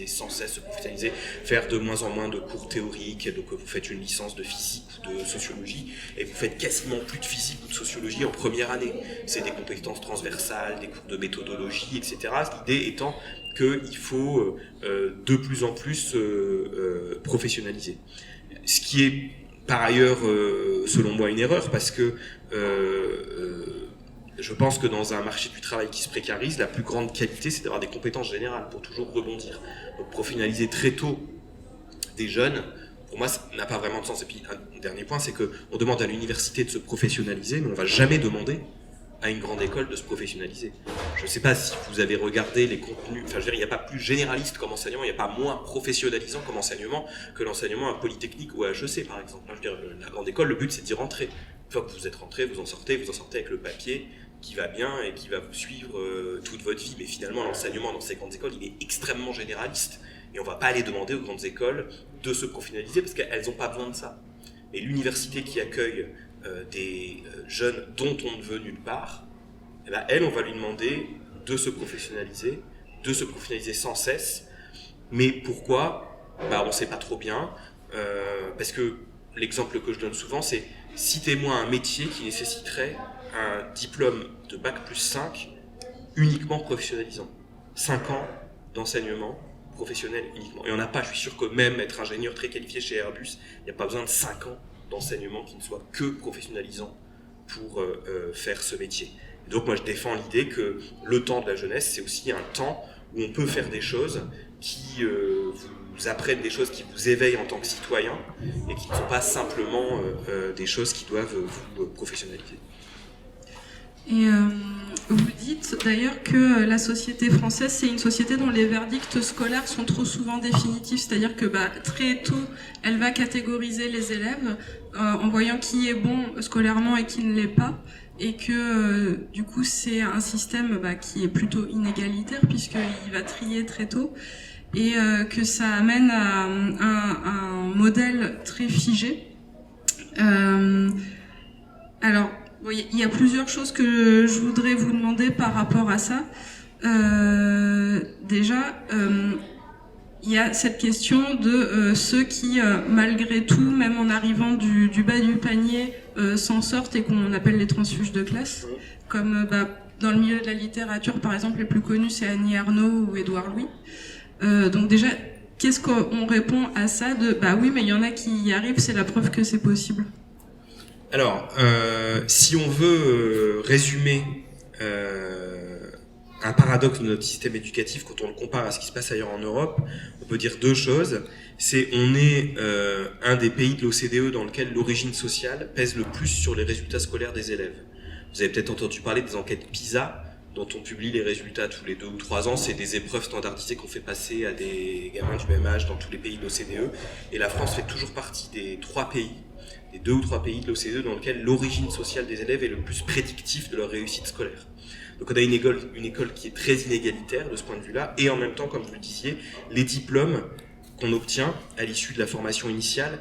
sans cesse, se professionnaliser, faire de moins en moins de cours théoriques. Donc vous faites une licence de physique ou de sociologie et vous faites quasiment plus de physique ou de sociologie en première année. C'est des compétences transversales, des cours de méthodologie, etc. L'idée étant qu'il faut de plus en plus professionnaliser. Ce qui est par ailleurs, selon moi, une erreur, parce que je pense que dans un marché du travail qui se précarise, la plus grande qualité, c'est d'avoir des compétences générales pour toujours rebondir. Donc professionnaliser très tôt des jeunes, pour moi, ça n'a pas vraiment de sens. Et puis un dernier point, c'est qu'on demande à l'université de se professionnaliser, mais on ne va jamais demander à une grande école de se professionnaliser. Je ne sais pas si vous avez regardé les contenus, enfin je veux dire, il n'y a pas plus généraliste comme enseignement, il n'y a pas moins professionnalisant comme enseignement que l'enseignement à Polytechnique ou à HEC par exemple. Je veux dire, la grande école, le but c'est d'y rentrer. Une fois que vous êtes rentré, vous en sortez avec le papier qui va bien et qui va vous suivre toute votre vie. Mais finalement, l'enseignement dans ces grandes écoles, il est extrêmement généraliste. Et on ne va pas aller demander aux grandes écoles de se professionnaliser parce qu'elles n'ont pas besoin de ça. Et l'université qui accueille des jeunes dont on ne veut nulle part, eh ben, elle, on va lui demander de se professionnaliser sans cesse. Mais pourquoi ? On ne sait pas trop bien, parce que l'exemple que je donne souvent, c'est citez-moi un métier qui nécessiterait un diplôme de Bac plus 5 uniquement professionnalisant. 5 ans d'enseignement professionnel uniquement. Il n'y en a pas, je suis sûr que même être ingénieur très qualifié chez Airbus, il n'y a pas besoin de 5 ans d'enseignement qui ne soit que professionnalisant pour faire ce métier. Et donc moi je défends l'idée que le temps de la jeunesse, c'est aussi un temps où on peut faire des choses qui vous apprennent des choses qui vous éveillent en tant que citoyen et qui ne sont pas simplement des choses qui doivent vous professionnaliser. Et vous dites d'ailleurs que la société française, c'est une société dont les verdicts scolaires sont trop souvent définitifs, c'est-à-dire que très tôt, elle va catégoriser les élèves en voyant qui est bon scolairement et qui ne l'est pas, et que du coup c'est un système qui est plutôt inégalitaire puisqu'il va trier très tôt, et que ça amène à un modèle très figé. Alors, il y a plusieurs choses que je voudrais vous demander par rapport à ça. Déjà, il y a cette question de ceux qui, malgré tout, même en arrivant du bas du panier, s'en sortent et qu'on appelle les transfuges de classe. Comme dans le milieu de la littérature, par exemple, les plus connus, c'est Annie Ernaux ou Édouard Louis. Donc déjà, qu'est-ce qu'on répond à ça de oui, mais il y en a qui y arrivent, c'est la preuve que c'est possible. Alors, si on veut résumer un paradoxe de notre système éducatif quand on le compare à ce qui se passe ailleurs en Europe, on peut dire deux choses. C'est on est un des pays de l'OCDE dans lequel l'origine sociale pèse le plus sur les résultats scolaires des élèves. Vous avez peut-être entendu parler des enquêtes PISA, dont on publie les résultats tous les 2 ou 3 ans. C'est des épreuves standardisées qu'on fait passer à des gamins du même âge dans tous les pays de l'OCDE. Et la France fait toujours partie des 3 pays, des 2 ou 3 pays de l'OCDE dans lesquels l'origine sociale des élèves est le plus prédictif de leur réussite scolaire. Donc on a une école qui est très inégalitaire de ce point de vue-là, et en même temps, comme vous le disiez, les diplômes qu'on obtient à l'issue de la formation initiale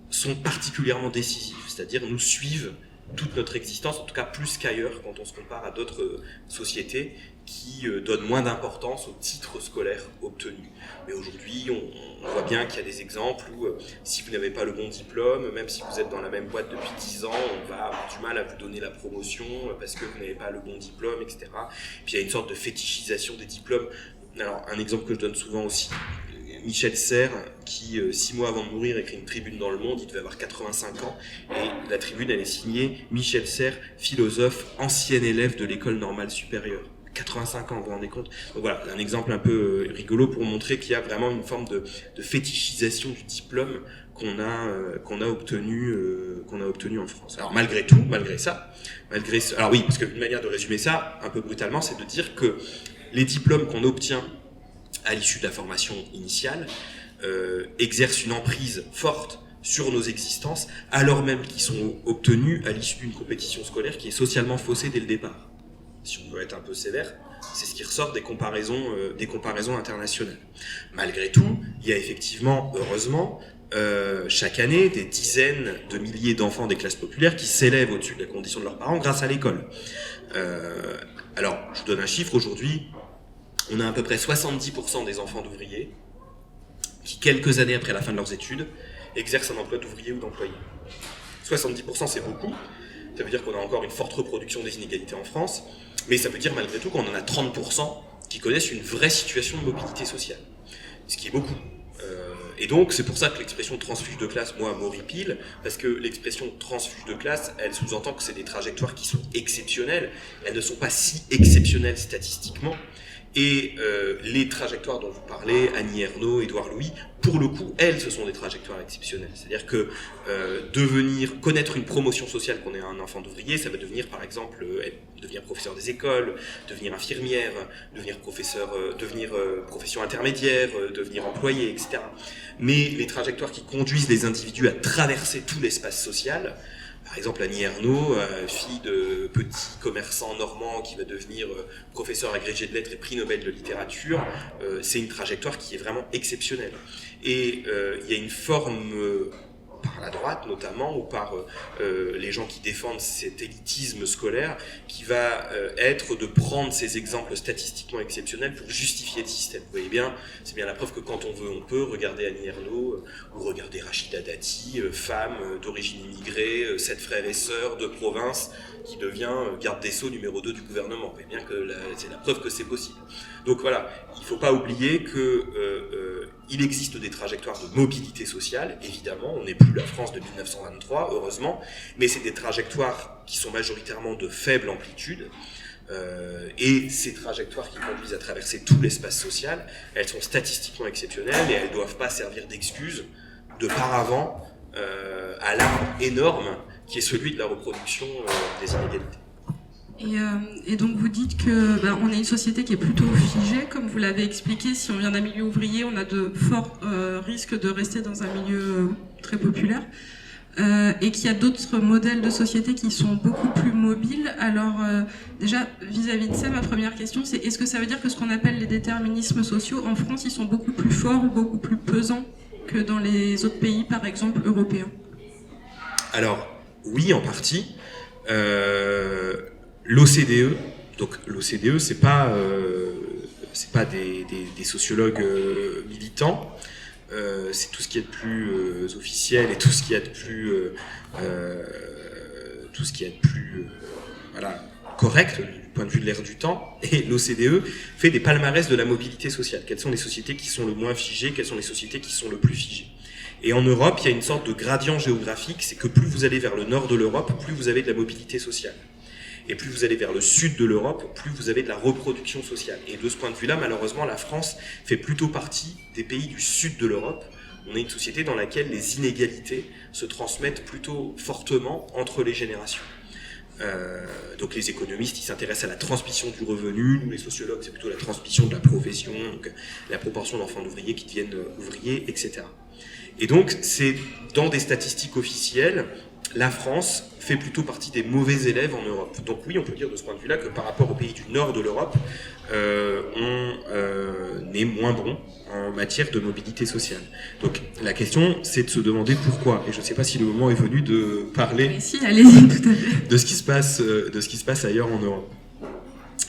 sont particulièrement décisifs, c'est-à-dire nous suivent toute notre existence, en tout cas plus qu'ailleurs quand on se compare à d'autres sociétés qui donnent moins d'importance aux titres scolaires obtenus. Mais aujourd'hui, on voit bien qu'il y a des exemples où si vous n'avez pas le bon diplôme, même si vous êtes dans la même boîte depuis 10 ans, on va avoir du mal à vous donner la promotion parce que vous n'avez pas le bon diplôme, etc. Puis il y a une sorte de fétichisation des diplômes. Alors, un exemple que je donne souvent aussi, Michel Serres, qui 6 mois avant de mourir écrit une tribune dans Le Monde, il devait avoir 85 ans, et la tribune elle est signée Michel Serres, philosophe, ancien élève de l'école normale supérieure. 85 ans, vous vous rendez compte? Donc voilà, un exemple un peu rigolo pour montrer qu'il y a vraiment une forme de fétichisation du diplôme qu'on a obtenu en France. Alors malgré tout, alors oui, parce qu'une manière de résumer ça, un peu brutalement, c'est de dire que les diplômes qu'on obtient à l'issue de la formation initiale, exercent une emprise forte sur nos existences, alors même qu'ils sont obtenus à l'issue d'une compétition scolaire qui est socialement faussée dès le départ. Si on veut être un peu sévère, c'est ce qui ressort des comparaisons internationales. Malgré tout, il y a effectivement, heureusement, chaque année, des dizaines de milliers d'enfants des classes populaires qui s'élèvent au-dessus de la condition de leurs parents grâce à l'école. Alors, je vous donne un chiffre, aujourd'hui, on a à peu près 70% des enfants d'ouvriers qui, quelques années après la fin de leurs études, exercent un emploi d'ouvrier ou d'employé. 70%, c'est beaucoup. Ça veut dire qu'on a encore une forte reproduction des inégalités en France, mais ça veut dire malgré tout qu'on en a 30% qui connaissent une vraie situation de mobilité sociale, ce qui est beaucoup. Et donc, c'est pour ça que l'expression transfuge de classe, moi, m'horripile, parce que l'expression transfuge de classe, elle sous-entend que c'est des trajectoires qui sont exceptionnelles. Elles ne sont pas si exceptionnelles statistiquement. Et les trajectoires dont vous parlez, Annie Ernaux, Édouard Louis, pour le coup, elles, ce sont des trajectoires exceptionnelles. C'est-à-dire que connaître une promotion sociale quand on est un enfant d'ouvrier, ça va devenir, par exemple, devenir professeur des écoles, devenir infirmière, devenir profession intermédiaire, devenir employé, etc. Mais les trajectoires qui conduisent les individus à traverser tout l'espace social, par exemple, Annie Ernaux, fille de petit commerçant normand qui va devenir professeur agrégé de lettres et prix Nobel de littérature, c'est une trajectoire qui est vraiment exceptionnelle. Et il y a une forme, par la droite notamment, ou par les gens qui défendent cet élitisme scolaire, qui va être de prendre ces exemples statistiquement exceptionnels pour justifier le système. Vous voyez bien, c'est bien la preuve que quand on veut, on peut. Regarder Annie Ernaux, ou regarder Rachida Dati, femme d'origine immigrée, 7 frères et sœurs de province, qui devient garde des Sceaux numéro 2 du gouvernement. Vous voyez bien que c'est la preuve que c'est possible. Donc voilà, il ne faut pas oublier qu'il existe des trajectoires de mobilité sociale, évidemment, on n'est plus la France de 1923, heureusement, mais c'est des trajectoires qui sont majoritairement de faible amplitude, et ces trajectoires qui conduisent à traverser tout l'espace social, elles sont statistiquement exceptionnelles et elles ne doivent pas servir d'excuse de paravent à l'arbre énorme qui est celui de la reproduction des inégalités. Et donc vous dites que on est une société qui est plutôt figée, comme vous l'avez expliqué. Si on vient d'un milieu ouvrier, on a de forts risques de rester dans un milieu très populaire, et qu'il y a d'autres modèles de société qui sont beaucoup plus mobiles. Alors déjà, vis-à-vis de ça, ma première question, c'est est-ce que ça veut dire que ce qu'on appelle les déterminismes sociaux, en France, ils sont beaucoup plus forts ou beaucoup plus pesants que dans les autres pays, par exemple, européens? Alors, oui, en partie. L'OCDE, donc l'OCDE, c'est pas des sociologues militants, c'est tout ce qui est de plus officiel et tout ce qui est de plus voilà, correct du point de vue de l'ère du temps. Et l'OCDE fait des palmarès de la mobilité sociale. Quelles sont les sociétés qui sont le moins figées, quelles sont les sociétés qui sont le plus figées. Et en Europe, il y a une sorte de gradient géographique, c'est que plus vous allez vers le nord de l'Europe, plus vous avez de la mobilité sociale. Et plus vous allez vers le sud de l'Europe, plus vous avez de la reproduction sociale. Et de ce point de vue-là, malheureusement, la France fait plutôt partie des pays du sud de l'Europe. On est une société dans laquelle les inégalités se transmettent plutôt fortement entre les générations. Donc les économistes, ils s'intéressent à la transmission du revenu, nous les sociologues, c'est plutôt la transmission de la profession, donc la proportion d'enfants d'ouvriers qui deviennent ouvriers, etc. Et donc, c'est dans des statistiques officielles, la France fait plutôt partie des mauvais élèves en Europe. Donc oui, on peut dire de ce point de vue-là que par rapport aux pays du nord de l'Europe, on est moins bon en matière de mobilité sociale. Donc la question, c'est de se demander pourquoi. Et je ne sais pas si le moment est venu de parler Mais si, allez-y, tout à fait. de ce qui se passe ailleurs en Europe.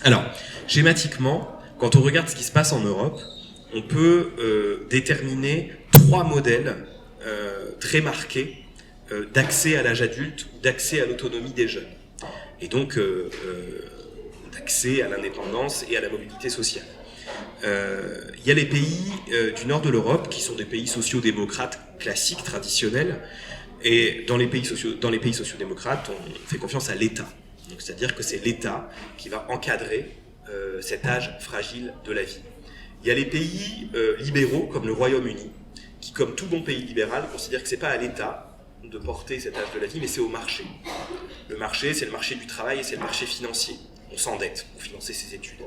Alors, schématiquement, quand on regarde ce qui se passe en Europe, on peut déterminer 3 modèles très marqués d'accès à l'âge adulte, d'accès à l'autonomie des jeunes, et donc d'accès à l'indépendance et à la mobilité sociale. Il y a les pays du nord de l'Europe qui sont des pays sociodémocrates classiques, traditionnels, et dans les pays sociodémocrates, on fait confiance à l'État. Donc, c'est-à-dire que c'est l'État qui va encadrer cet âge fragile de la vie. Il y a les pays libéraux comme le Royaume-Uni, qui, comme tout bon pays libéral, considère que c'est pas à l'État de porter cet âge de la vie, mais c'est au marché. Le marché, c'est le marché du travail et c'est le marché financier. On s'endette pour financer ses études.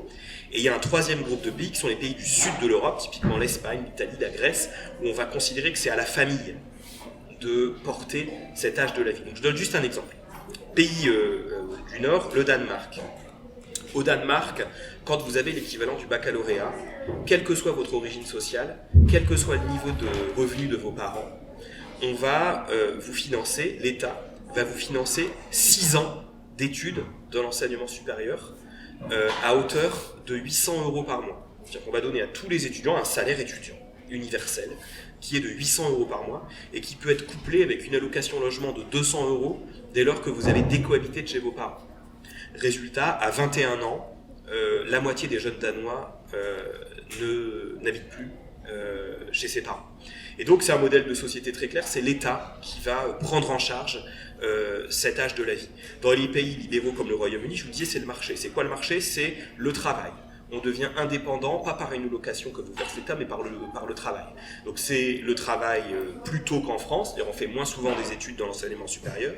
Et il y a un 3e groupe de pays qui sont les pays du sud de l'Europe, typiquement l'Espagne, l'Italie, la Grèce, où on va considérer que c'est à la famille de porter cet âge de la vie. Donc je donne juste un exemple. Pays du Nord, le Danemark. Au Danemark, quand vous avez l'équivalent du baccalauréat, quelle que soit votre origine sociale, quel que soit le niveau de revenu de vos parents, on va vous financer, l'État va vous financer 6 ans d'études dans l'enseignement supérieur à hauteur de 800 € par mois. C'est-à-dire qu'on va donner à tous les étudiants un salaire étudiant universel qui est de 800 € par mois et qui peut être couplé avec une allocation logement de 200 € dès lors que vous avez décohabité de chez vos parents. Résultat, à 21 ans, la moitié des jeunes Danois n'habitent plus chez ses parents. Et donc c'est un modèle de société très clair, c'est l'État qui va prendre en charge cet âge de la vie. Dans les pays libéraux comme le Royaume-Uni, je vous disais, c'est le marché. C'est quoi le marché? C'est le travail. On devient indépendant, pas par une location que vous verse l'État, mais par le travail. Donc c'est le travail plus tôt qu'en France, c'est-à-dire on fait moins souvent des études dans l'enseignement supérieur.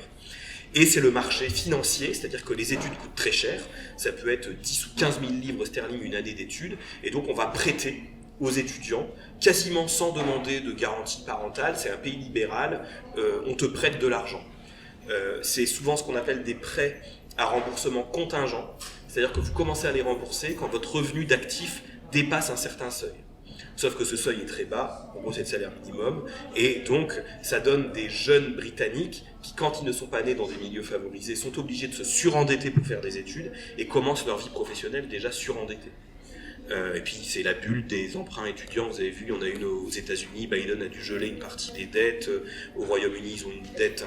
Et c'est le marché financier, c'est-à-dire que les études coûtent très cher, ça peut être 10 ou 15 000 livres sterling une année d'études, et donc on va prêter aux étudiants, quasiment sans demander de garantie parentale, c'est un pays libéral, on te prête de l'argent. C'est souvent ce qu'on appelle des prêts à remboursement contingent, c'est-à-dire que vous commencez à les rembourser quand votre revenu d'actif dépasse un certain seuil. Sauf que ce seuil est très bas, en gros c'est le salaire minimum, et donc ça donne des jeunes Britanniques qui, quand ils ne sont pas nés dans des milieux favorisés, sont obligés de se surendetter pour faire des études et commencent leur vie professionnelle déjà surendettés. Et puis c'est la bulle des emprunts étudiants, vous avez vu, il y en a une aux États-Unis, Biden a dû geler une partie des dettes, au Royaume-Uni ils ont une dette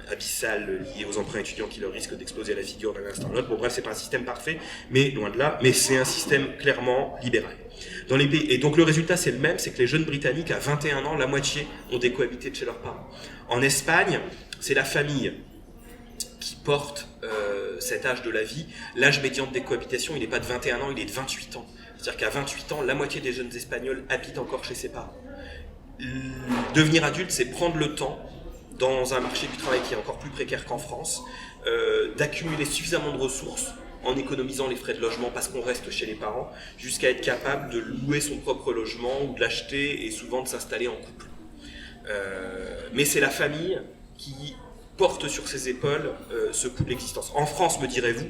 abyssale liée aux emprunts étudiants qui leur risque d'exploser à la figure d'un instant à l'autre. Bon bref, c'est pas un système parfait, mais loin de là, mais c'est un système clairement libéral. Dans les pays, et donc le résultat c'est le même, c'est que les jeunes Britanniques à 21 ans, la moitié ont décohabité de chez leurs parents. En Espagne, c'est la famille qui porte cet âge de la vie. L'âge médian de décohabitation, il n'est pas de 21 ans, il est de 28 ans. C'est-à-dire qu'à 28 ans, la moitié des jeunes Espagnols habitent encore chez ses parents. Devenir adulte, c'est prendre le temps, dans un marché du travail qui est encore plus précaire qu'en France, d'accumuler suffisamment de ressources en économisant les frais de logement parce qu'on reste chez les parents, jusqu'à être capable de louer son propre logement ou de l'acheter et souvent de s'installer en couple. Mais c'est la famille qui porte sur ses épaules ce coût de l'existence. En France, me direz-vous,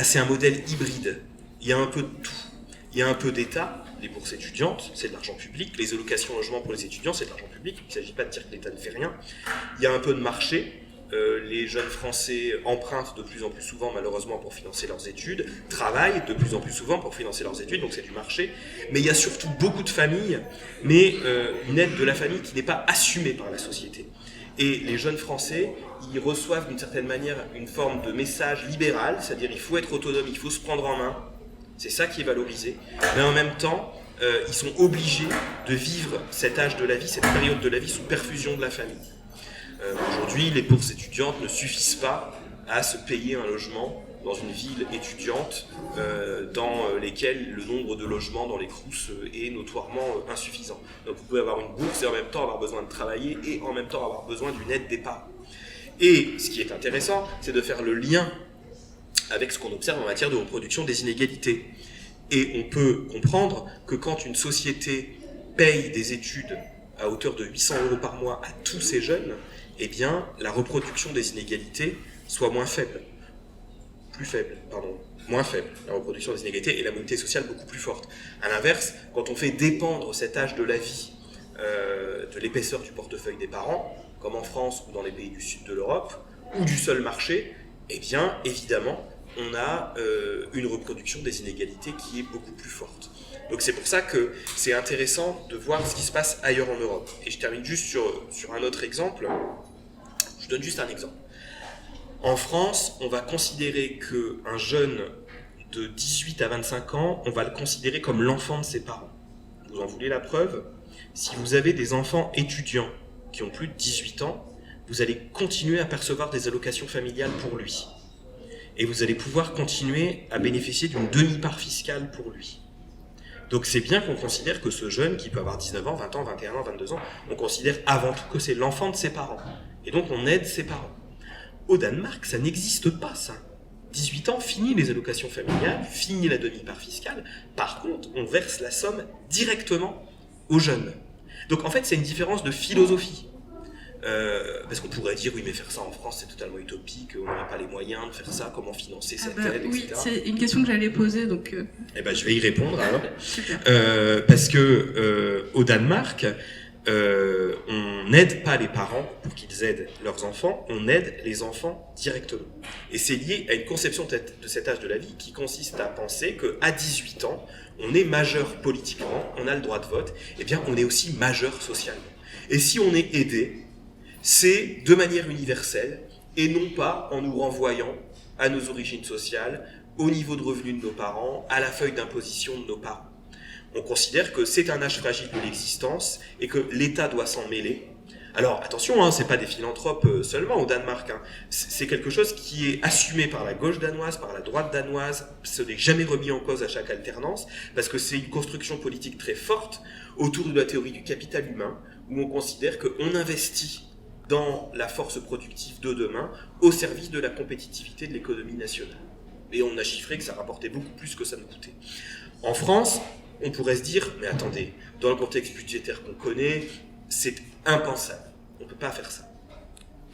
c'est un modèle hybride. Il y a un peu de tout. Il y a un peu d'État, les bourses étudiantes, c'est de l'argent public, les allocations logement pour les étudiants, c'est de l'argent public, il ne s'agit pas de dire que l'État ne fait rien. Il y a un peu de marché, les jeunes Français empruntent de plus en plus souvent malheureusement pour financer leurs études, travaillent de plus en plus souvent pour financer leurs études, donc c'est du marché. Mais il y a surtout beaucoup de familles, mais une aide de la famille qui n'est pas assumée par la société. Et les jeunes Français, ils reçoivent d'une certaine manière une forme de message libéral, c'est-à-dire il faut être autonome, il faut se prendre en main. C'est ça qui est valorisé. Mais en même temps, ils sont obligés de vivre cet âge de la vie, cette période de la vie sous perfusion de la famille. Aujourd'hui, les bourses étudiantes ne suffisent pas à se payer un logement dans une ville étudiante dans lesquelles le nombre de logements dans les Crous est notoirement insuffisant. Donc vous pouvez avoir une bourse et en même temps avoir besoin de travailler et en même temps avoir besoin d'une aide des parents. Et ce qui est intéressant, c'est de faire le lien avec ce qu'on observe en matière de reproduction des inégalités. Et on peut comprendre que quand une société paye des études à hauteur de 800 € par mois à tous ces jeunes, eh bien, la reproduction des inégalités soit moins faible. Moins faible, la reproduction des inégalités et la mobilité sociale beaucoup plus forte. À l'inverse, quand on fait dépendre cet âge de la vie de l'épaisseur du portefeuille des parents, comme en France ou dans les pays du sud de l'Europe, ou du seul marché, eh bien, évidemment, on a une reproduction des inégalités qui est beaucoup plus forte. Donc c'est pour ça que c'est intéressant de voir ce qui se passe ailleurs en Europe. Et je termine juste sur un autre exemple. Je donne juste un exemple. En France, on va considérer qu'un jeune de 18 à 25 ans, on va le considérer comme l'enfant de ses parents. Vous en voulez la preuve ? Si vous avez des enfants étudiants qui ont plus de 18 ans, vous allez continuer à percevoir des allocations familiales pour lui. Et vous allez pouvoir continuer à bénéficier d'une demi-part fiscale pour lui. Donc c'est bien qu'on considère que ce jeune, qui peut avoir 19 ans, 20 ans, 21 ans, 22 ans, on considère avant tout que c'est l'enfant de ses parents. Et donc on aide ses parents. Au Danemark, ça n'existe pas, ça. 18 ans, fini les allocations familiales, fini la demi-part fiscale. Par contre, on verse la somme directement aux jeunes. Donc en fait, c'est une différence de philosophie. Parce qu'on pourrait dire, oui, mais faire ça en France, c'est totalement utopique, on n'aurait pas les moyens de faire ça, comment financer cette aide, oui, etc. C'est une question que j'allais poser, donc... je vais y répondre alors. Super. Parce que au Danemark, on n'aide pas les parents pour qu'ils aident leurs enfants, on aide les enfants directement. Et c'est lié à une conception de cet âge de la vie qui consiste à penser qu'à 18 ans, on est majeur politiquement, on a le droit de vote, et bien on est aussi majeur socialement. Et si on est aidé, c'est de manière universelle et non pas en nous renvoyant à nos origines sociales, au niveau de revenus de nos parents, à la feuille d'imposition de nos parents. On considère que c'est un âge fragile de l'existence et que l'État doit s'en mêler. Alors attention, c'est pas des philanthropes seulement au Danemark, c'est quelque chose qui est assumé par la gauche danoise, par la droite danoise, ce n'est jamais remis en cause à chaque alternance, parce que c'est une construction politique très forte autour de la théorie du capital humain, où on considère qu'on investit dans la force productive de demain au service de la compétitivité de l'économie nationale. Et on a chiffré que ça rapportait beaucoup plus que ça ne coûtait. En France, on pourrait se dire, mais attendez, dans le contexte budgétaire qu'on connaît, c'est impensable. On ne peut pas faire ça.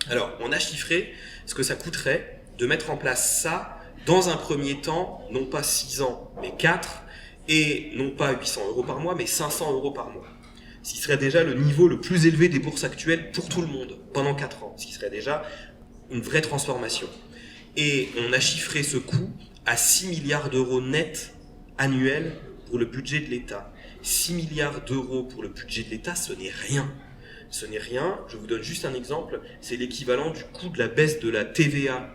Alors, on a chiffré ce que ça coûterait de mettre en place ça dans un premier temps, non pas 6 ans, mais 4, et non pas 800 € par mois, mais 500 € par mois. Ce qui serait déjà le niveau le plus élevé des bourses actuelles pour tout le monde, pendant 4 ans. Ce qui serait déjà une vraie transformation. Et on a chiffré ce coût à 6 milliards d'euros net annuels pour le budget de l'État. 6 milliards d'euros pour le budget de l'État, ce n'est rien. Ce n'est rien, je vous donne juste un exemple, c'est l'équivalent du coût de la baisse de la TVA.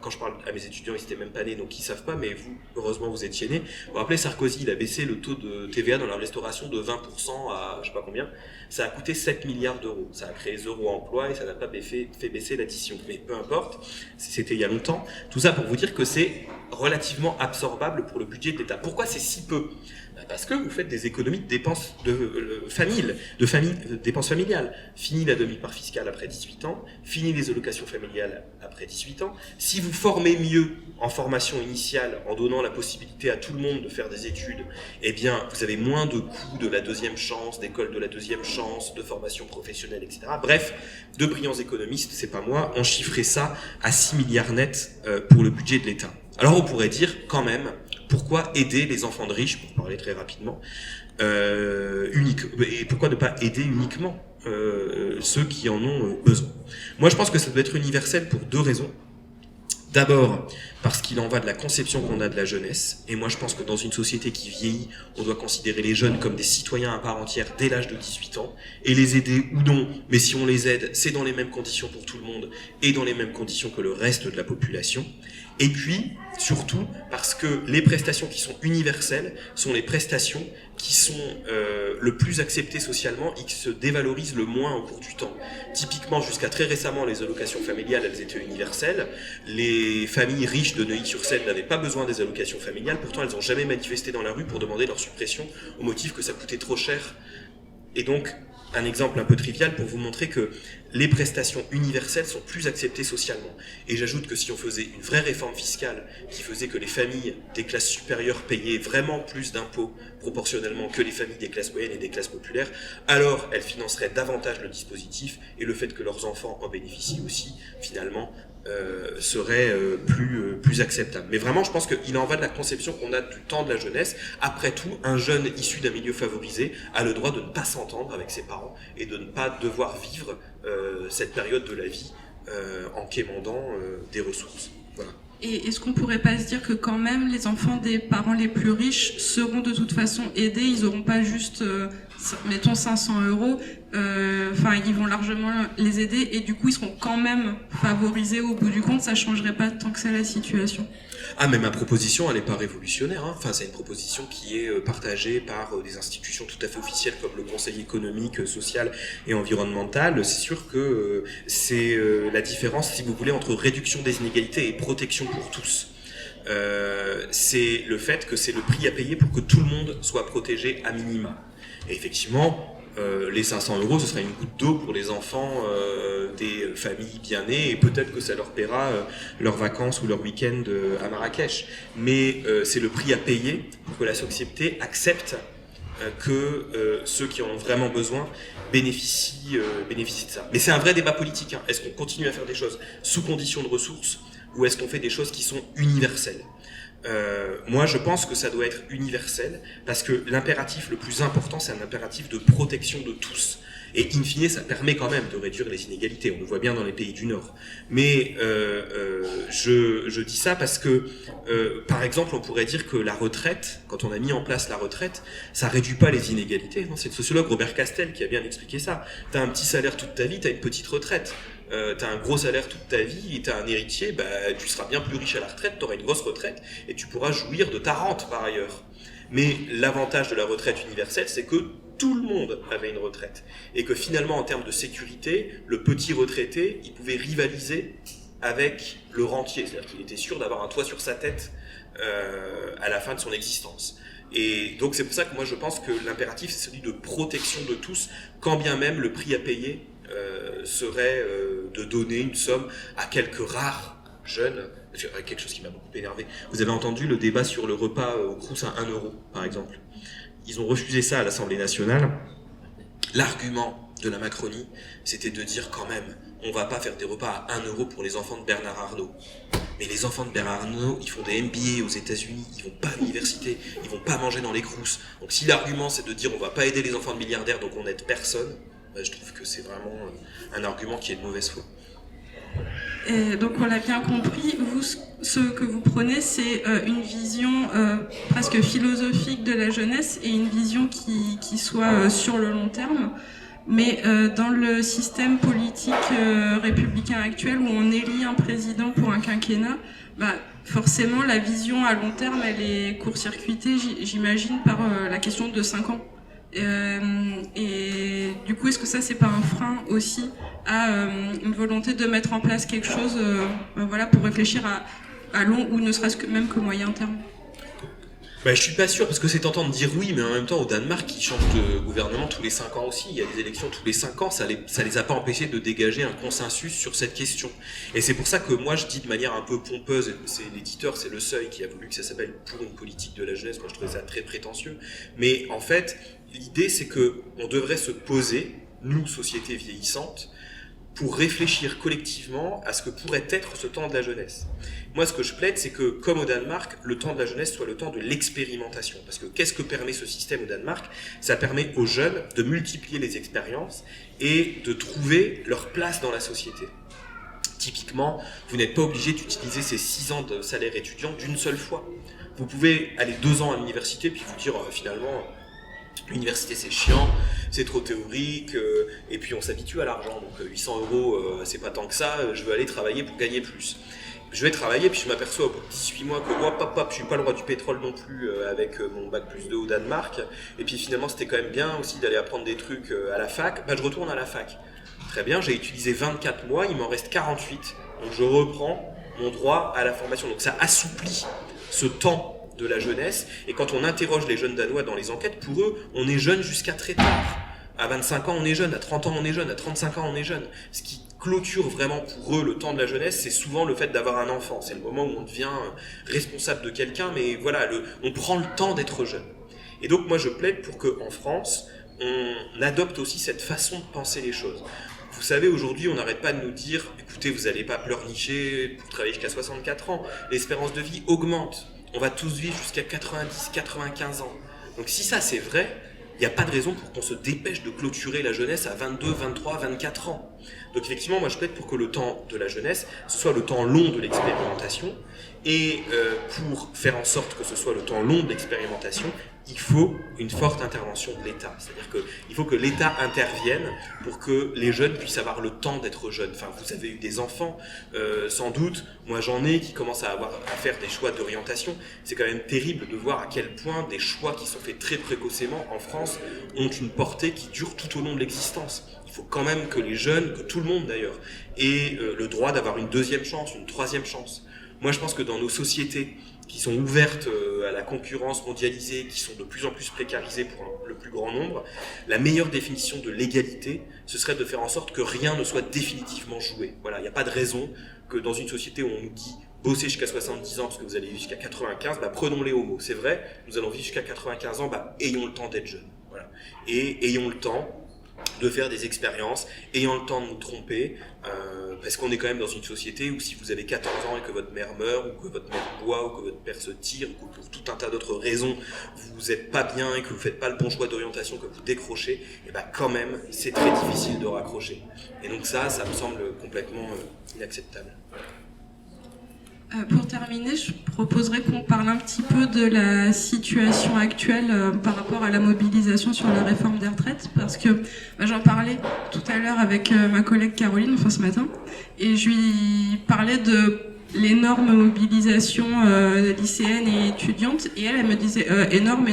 Quand je parle à mes étudiants, ils n'étaient même pas nés, donc ils ne savent pas, mais vous, heureusement, vous étiez nés. Vous vous rappelez, Sarkozy, il a baissé le taux de TVA dans la restauration de 20% à je ne sais pas combien. Ça a coûté 7 milliards d'euros. Ça a créé 0 emploi et ça n'a pas fait baisser l'addition. Mais peu importe, c'était il y a longtemps. Tout ça pour vous dire que c'est relativement absorbable pour le budget de l'État. Pourquoi c'est si peu ? Parce que vous faites des économies de dépenses dépenses familiales. Fini la demi-part fiscale après 18 ans, fini les allocations familiales après 18 ans. Si vous formez mieux en formation initiale, en donnant la possibilité à tout le monde de faire des études, eh bien, vous avez moins de coûts de la deuxième chance, d'école de la deuxième chance, de formation professionnelle, etc. Bref, de brillants économistes, c'est pas moi, ont chiffré ça à 6 milliards nets pour le budget de l'État. Alors on pourrait dire quand même, pourquoi aider les enfants de riches, pour parler très rapidement, et pourquoi ne pas aider uniquement ceux qui en ont besoin ? Moi je pense que ça doit être universel pour deux raisons. D'abord, parce qu'il en va de la conception qu'on a de la jeunesse, et moi je pense que dans une société qui vieillit, on doit considérer les jeunes comme des citoyens à part entière dès l'âge de 18 ans, et les aider ou non, mais si on les aide, c'est dans les mêmes conditions pour tout le monde, et dans les mêmes conditions que le reste de la population. Et puis, surtout, parce que les prestations qui sont universelles sont les prestations qui sont le plus acceptées socialement et qui se dévalorisent le moins au cours du temps. Typiquement, jusqu'à très récemment, les allocations familiales, elles étaient universelles. Les familles riches de Neuilly-sur-Seine n'avaient pas besoin des allocations familiales, pourtant elles n'ont jamais manifesté dans la rue pour demander leur suppression au motif que ça coûtait trop cher. Et donc, un exemple un peu trivial pour vous montrer que les prestations universelles sont plus acceptées socialement. Et j'ajoute que si on faisait une vraie réforme fiscale qui faisait que les familles des classes supérieures payaient vraiment plus d'impôts proportionnellement que les familles des classes moyennes et des classes populaires, alors elles financeraient davantage le dispositif et le fait que leurs enfants en bénéficient aussi, finalement, serait plus acceptable. Mais vraiment, je pense qu'il en va de la conception qu'on a du temps de la jeunesse. Après tout, un jeune issu d'un milieu favorisé a le droit de ne pas s'entendre avec ses parents et de ne pas devoir vivre cette période de la vie en quémandant des ressources. Voilà. Et est-ce qu'on pourrait pas se dire que quand même les enfants des parents les plus riches seront de toute façon aidés, ils n'auront pas juste, mettons 500 €, ils vont largement les aider et du coup ils seront quand même favorisés au bout du compte, ça changerait pas tant que ça la situation. Ah, mais ma proposition, elle n'est pas révolutionnaire, hein. Enfin, c'est une proposition qui est partagée par des institutions tout à fait officielles comme le Conseil économique, social et environnemental. C'est sûr que c'est la différence, si vous voulez, entre réduction des inégalités et protection pour tous. C'est le fait que c'est le prix à payer pour que tout le monde soit protégé à minima. Et effectivement, les 500 €, ce sera une goutte d'eau pour les enfants des familles bien nées, et peut-être que ça leur paiera leurs vacances ou leur week-end à Marrakech. Mais c'est le prix à payer pour que la société accepte que ceux qui en ont vraiment besoin bénéficient de ça. Mais c'est un vrai débat politique, hein. Est-ce qu'on continue à faire des choses sous conditions de ressources, ou est-ce qu'on fait des choses qui sont universelles ? Moi, je pense que ça doit être universel, parce que l'impératif le plus important, c'est un impératif de protection de tous. Et in fine, ça permet quand même de réduire les inégalités. On le voit bien dans les pays du Nord. Mais je dis ça parce que, par exemple, on pourrait dire que la retraite, quand on a mis en place la retraite, ça réduit pas les inégalités. Non, c'est le sociologue Robert Castel qui a bien expliqué ça. T'as un petit salaire toute ta vie, t'as une petite retraite. T'as un gros salaire toute ta vie et t'as un héritier, tu seras bien plus riche à la retraite, t'auras une grosse retraite et tu pourras jouir de ta rente par ailleurs. Mais l'avantage de la retraite universelle, c'est que tout le monde avait une retraite et que finalement, en termes de sécurité, le petit retraité, il pouvait rivaliser avec le rentier, c'est-à-dire qu'il était sûr d'avoir un toit sur sa tête à la fin de son existence. Et donc c'est pour ça que moi je pense que l'impératif, c'est celui de protection de tous, quand bien même le prix à payer serait de donner une somme à quelques rares jeunes. Quelque chose qui m'a beaucoup énervé. Vous avez entendu le débat sur le repas au Crous à 1 €, par exemple. Ils ont refusé ça à l'Assemblée nationale. L'argument de la Macronie, c'était de dire quand même, on va pas faire des repas à 1 € pour les enfants de Bernard Arnault. Mais les enfants de Bernard Arnault, ils font des MBA aux États-Unis, ils vont pas à l'université, ils vont pas manger dans les Crous. Donc si l'argument c'est de dire on va pas aider les enfants de milliardaires, donc on aide personne, je trouve que c'est vraiment un argument qui est de mauvaise foi. Et donc on l'a bien compris, vous, ce que vous prenez, c'est une vision presque philosophique de la jeunesse et une vision qui soit sur le long terme. Mais dans le système politique républicain actuel où on élit un président pour un quinquennat, forcément la vision à long terme, elle est court-circuitée, j'imagine, par la question de 5 ans. Et du coup, est-ce que ça, c'est pas un frein aussi à une volonté de mettre en place quelque chose, pour réfléchir à à long ou ne serait-ce que même que moyen terme? Je suis pas sûr, parce que c'est tentant de dire oui, mais en même temps, au Danemark, ils changent de gouvernement tous les 5 ans aussi. Il y a des élections tous les 5 ans, ça les a pas empêchés de dégager un consensus sur cette question. Et c'est pour ça que moi, je dis de manière un peu pompeuse, c'est l'éditeur, c'est Le Seuil qui a voulu que ça s'appelle Pour une politique de la jeunesse. Moi, je trouvais ça très prétentieux. Mais en fait, l'idée, c'est que on devrait se poser, nous, société vieillissante, pour réfléchir collectivement à ce que pourrait être ce temps de la jeunesse. Moi, ce que je plaide, c'est que, comme au Danemark, le temps de la jeunesse soit le temps de l'expérimentation. Parce que qu'est-ce que permet ce système au Danemark? Ça permet aux jeunes de multiplier les expériences et de trouver leur place dans la société. Typiquement, vous n'êtes pas obligé d'utiliser ces 6 ans de salaire étudiant d'une seule fois. Vous pouvez aller 2 ans à l'université, puis vous dire, finalement, l'université c'est chiant, c'est trop théorique, et puis on s'habitue à l'argent, donc 800 €, c'est pas tant que ça, je veux aller travailler pour gagner plus. Je vais travailler, puis je m'aperçois au bout de 18 mois que moi, je suis pas le roi du pétrole non plus avec mon bac plus 2 au Danemark, et puis finalement c'était quand même bien aussi d'aller apprendre des trucs à la fac, je retourne à la fac. Très bien, j'ai utilisé 24 mois, il m'en reste 48, donc je reprends mon droit à la formation. Donc ça assouplit ce temps de la jeunesse, et quand on interroge les jeunes Danois dans les enquêtes, pour eux, on est jeune jusqu'à très tard. À 25 ans, on est jeune, à 30 ans, on est jeune, à 35 ans, on est jeune. Ce qui clôture vraiment pour eux le temps de la jeunesse, c'est souvent le fait d'avoir un enfant. C'est le moment où on devient responsable de quelqu'un, mais voilà, on prend le temps d'être jeune. Et donc moi je plaide pour qu'en France, on adopte aussi cette façon de penser les choses. Vous savez, aujourd'hui, on n'arrête pas de nous dire « Écoutez, vous n'allez pas pleurnicher pour travailler jusqu'à 64 ans. L'espérance de vie augmente. On va tous vivre jusqu'à 90, 95 ans. » Donc si ça c'est vrai, il n'y a pas de raison pour qu'on se dépêche de clôturer la jeunesse à 22, 23, 24 ans. Donc effectivement, moi je plaide pour que le temps de la jeunesse, ce soit le temps long de l'expérimentation. Et pour faire en sorte que ce soit le temps long de l'expérimentation, il faut une forte intervention de l'État. C'est-à-dire qu'il faut que l'État intervienne pour que les jeunes puissent avoir le temps d'être jeunes. Enfin, vous avez eu des enfants, sans doute. Moi, j'en ai qui commencent à faire des choix d'orientation. C'est quand même terrible de voir à quel point des choix qui sont faits très précocement en France ont une portée qui dure tout au long de l'existence. Il faut quand même que les jeunes, que tout le monde d'ailleurs, ait le droit d'avoir une deuxième chance, une troisième chance. Moi, je pense que dans nos sociétés qui sont ouvertes à la concurrence mondialisée, qui sont de plus en plus précarisées pour le plus grand nombre, la meilleure définition de l'égalité, ce serait de faire en sorte que rien ne soit définitivement joué. Voilà, il n'y a pas de raison que dans une société où on nous dit bossez jusqu'à 70 ans parce que vous allez vivre jusqu'à 95, prenons les homos. C'est vrai, nous allons vivre jusqu'à 95 ans, ayons le temps d'être jeunes. Voilà. Et ayons le temps de faire des expériences, ayant le temps de nous tromper, parce qu'on est quand même dans une société où si vous avez 14 ans et que votre mère meurt, ou que votre mère boit, ou que votre père se tire, ou que pour tout un tas d'autres raisons, vous n'êtes pas bien et que vous ne faites pas le bon choix d'orientation, que vous décrochez, quand même, c'est très difficile de raccrocher. Et donc ça me semble complètement inacceptable. Pour terminer, je proposerais qu'on parle un petit peu de la situation actuelle par rapport à la mobilisation sur la réforme des retraites, parce que j'en parlais tout à l'heure avec ma collègue Caroline, ce matin, et je lui parlais de l'énorme mobilisation lycéenne et étudiante, et elle me disait énorme,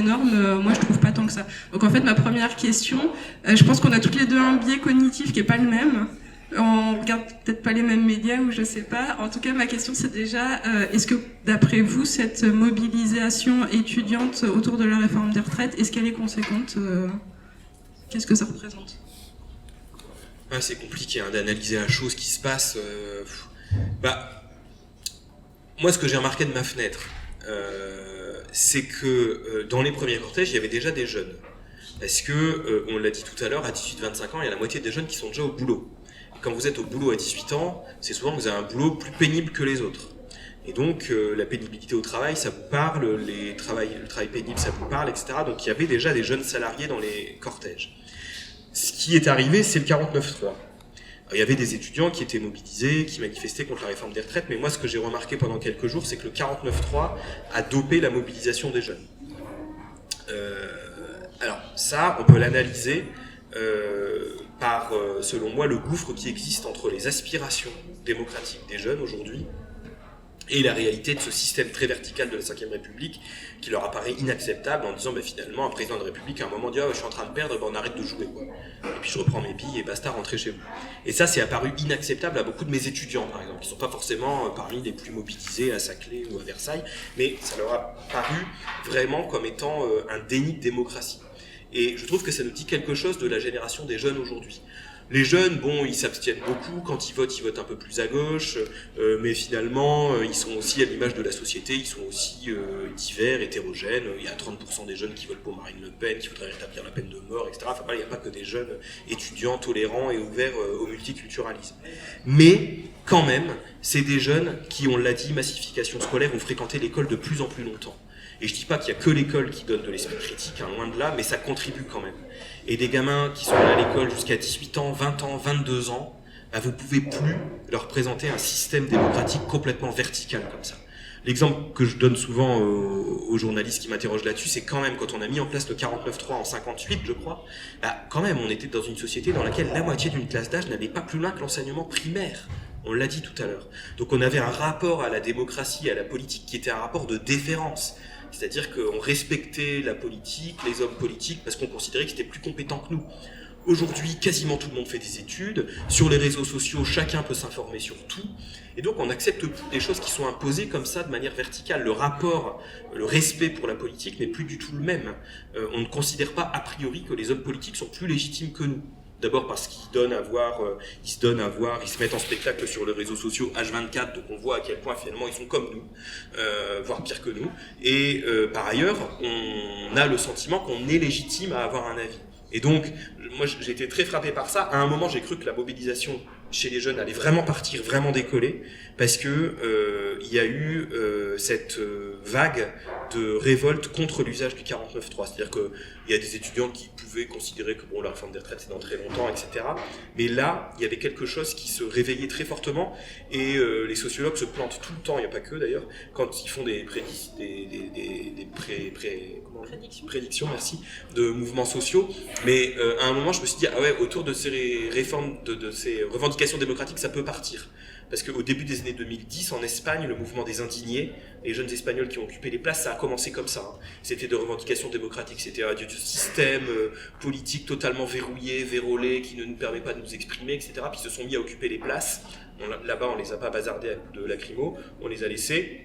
moi je trouve pas tant que ça. Donc en fait, ma première question, je pense qu'on a toutes les deux un biais cognitif qui est pas le même. On regarde peut-être pas les mêmes médias ou je sais pas. En tout cas, ma question c'est déjà, est-ce que d'après vous, cette mobilisation étudiante autour de la réforme des retraites, est-ce qu'elle est conséquente? Qu'est-ce que ça représente? C'est compliqué d'analyser la chose qui se passe. Moi, ce que j'ai remarqué de ma fenêtre, c'est que dans les premiers cortèges, il y avait déjà des jeunes. Parce que, on l'a dit tout à l'heure, à 18-25 ans, il y a la moitié des jeunes qui sont déjà au boulot. Quand vous êtes au boulot à 18 ans, c'est souvent que vous avez un boulot plus pénible que les autres. Et donc, la pénibilité au travail, ça vous parle, le travail pénible, ça vous parle, etc. Donc, il y avait déjà des jeunes salariés dans les cortèges. Ce qui est arrivé, c'est le 49.3. Il y avait des étudiants qui étaient mobilisés, qui manifestaient contre la réforme des retraites, mais moi, ce que j'ai remarqué pendant quelques jours, c'est que le 49.3 a dopé la mobilisation des jeunes. Alors, ça, on peut l'analyser par, selon moi, le gouffre qui existe entre les aspirations démocratiques des jeunes aujourd'hui et la réalité de ce système très vertical de la Ve République qui leur apparaît inacceptable en disant finalement un président de la République à un moment dit je suis en train de perdre, on arrête de jouer quoi. Et puis je reprends mes billes et basta, rentrez chez vous. Et ça c'est apparu inacceptable à beaucoup de mes étudiants par exemple, qui sont pas forcément parmi les plus mobilisés à Saclay ou à Versailles, mais ça leur a paru vraiment comme étant un déni de démocratie. Et je trouve que ça nous dit quelque chose de la génération des jeunes aujourd'hui. Les jeunes, bon, ils s'abstiennent beaucoup, quand ils votent un peu plus à gauche, mais finalement, ils sont aussi à l'image de la société, ils sont aussi divers, hétérogènes. Il y a 30% des jeunes qui votent pour Marine Le Pen, qui voudraient rétablir la peine de mort, etc. Enfin, il n'y a pas que des jeunes étudiants tolérants et ouverts au multiculturalisme. Mais, quand même, c'est des jeunes qui, on l'a dit, massification scolaire, ont fréquenté l'école de plus en plus longtemps. Et je dis pas qu'il y a que l'école qui donne de l'esprit critique, loin de là, mais ça contribue quand même. Et des gamins qui sont allés à l'école jusqu'à 18 ans, 20 ans, 22 ans, vous pouvez plus leur présenter un système démocratique complètement vertical comme ça. L'exemple que je donne souvent aux journalistes qui m'interrogent là-dessus, c'est quand même quand on a mis en place le 49.3 en 58, je crois, quand même on était dans une société dans laquelle la moitié d'une classe d'âge n'allait pas plus loin que l'enseignement primaire. On l'a dit tout à l'heure. Donc on avait un rapport à la démocratie et à la politique qui était un rapport de déférence. C'est-à-dire qu'on respectait la politique, les hommes politiques, parce qu'on considérait qu'ils étaient plus compétents que nous. Aujourd'hui, quasiment tout le monde fait des études. Sur les réseaux sociaux, chacun peut s'informer sur tout. Et donc, on accepte plus des choses qui sont imposées comme ça, de manière verticale. Le rapport, le respect pour la politique n'est plus du tout le même. On ne considère pas a priori que les hommes politiques sont plus légitimes que nous. D'abord parce qu'ils se donnent à voir, ils se mettent en spectacle sur les réseaux sociaux H24, donc on voit à quel point finalement ils sont comme nous, voire pire que nous. Et par ailleurs, on a le sentiment qu'on est légitime à avoir un avis. Et donc, moi j'ai été très frappé par ça. À un moment, j'ai cru que la mobilisation chez les jeunes allait vraiment partir, vraiment décoller, parce que il y a eu cette vague de révolte contre l'usage du 49.3. C'est-à-dire qu'il y a des étudiants qui pouvaient considérer que la réforme des retraites c'est dans très longtemps, etc. Mais là, il y avait quelque chose qui se réveillait très fortement, et les sociologues se plantent tout le temps, il n'y a pas que d'ailleurs, quand ils font des prédictions, merci, de mouvements sociaux. Mais à un moment, je me suis dit, autour de ces réformes, de ces revendications démocratiques, ça peut partir. Parce qu'au début des années 2010, en Espagne, le mouvement des indignés, les jeunes espagnols qui ont occupé les places, ça a commencé comme ça. C'était de revendications démocratiques, c'était du système politique totalement verrouillé, vérolé, qui ne nous permet pas de nous exprimer, etc. Puis ils se sont mis à occuper les places. Là-bas, on les a pas bazardés à coups de lacrymo, on les a laissés.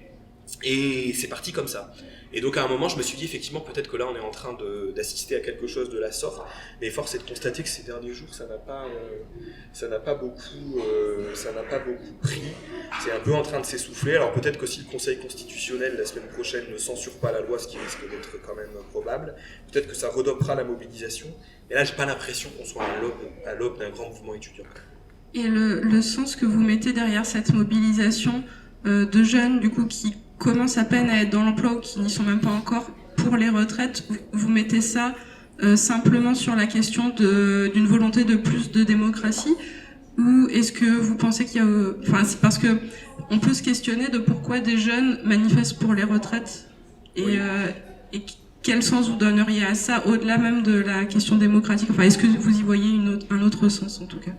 Et c'est parti comme ça. Et donc à un moment, je me suis dit effectivement peut-être que là on est en train d'assister à quelque chose de la sorte. Mais force est de constater que ces derniers jours, ça n'a pas beaucoup pris. C'est un peu en train de s'essouffler. Alors peut-être que si le Conseil constitutionnel la semaine prochaine ne censure pas la loi, ce qui risque d'être quand même probable, peut-être que ça redopera la mobilisation. Mais là, j'ai pas l'impression qu'on soit à l'aube d'un grand mouvement étudiant. Et le sens que vous mettez derrière cette mobilisation de jeunes du coup qui commencent à peine à être dans l'emploi ou qui n'y sont même pas encore pour les retraites, vous mettez ça simplement sur la question d'une volonté de plus de démocratie, ou est-ce que vous pensez qu'il y a... c'est parce que on peut se questionner de pourquoi des jeunes manifestent pour les retraites et quel sens vous donneriez à ça au-delà même de la question démocratique, est-ce que vous y voyez un autre sens en tout cas?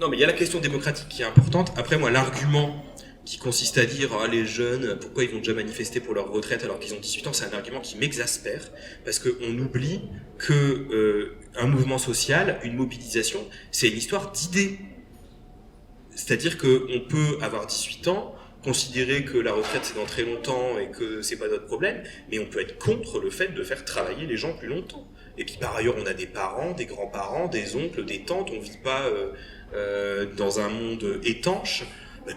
Non, mais il y a la question démocratique qui est importante. Après moi, l'argument qui consiste à dire les jeunes, pourquoi ils vont déjà manifester pour leur retraite alors qu'ils ont 18 ans, c'est un argument qui m'exaspère, parce qu'on oublie que un mouvement social, une mobilisation, c'est une histoire d'idées. C'est-à-dire qu'on peut avoir 18 ans, considérer que la retraite c'est dans très longtemps et que c'est pas notre problème, mais on peut être contre le fait de faire travailler les gens plus longtemps. Et puis par ailleurs, on a des parents, des grands-parents, des oncles, des tantes, on vit pas dans un monde étanche.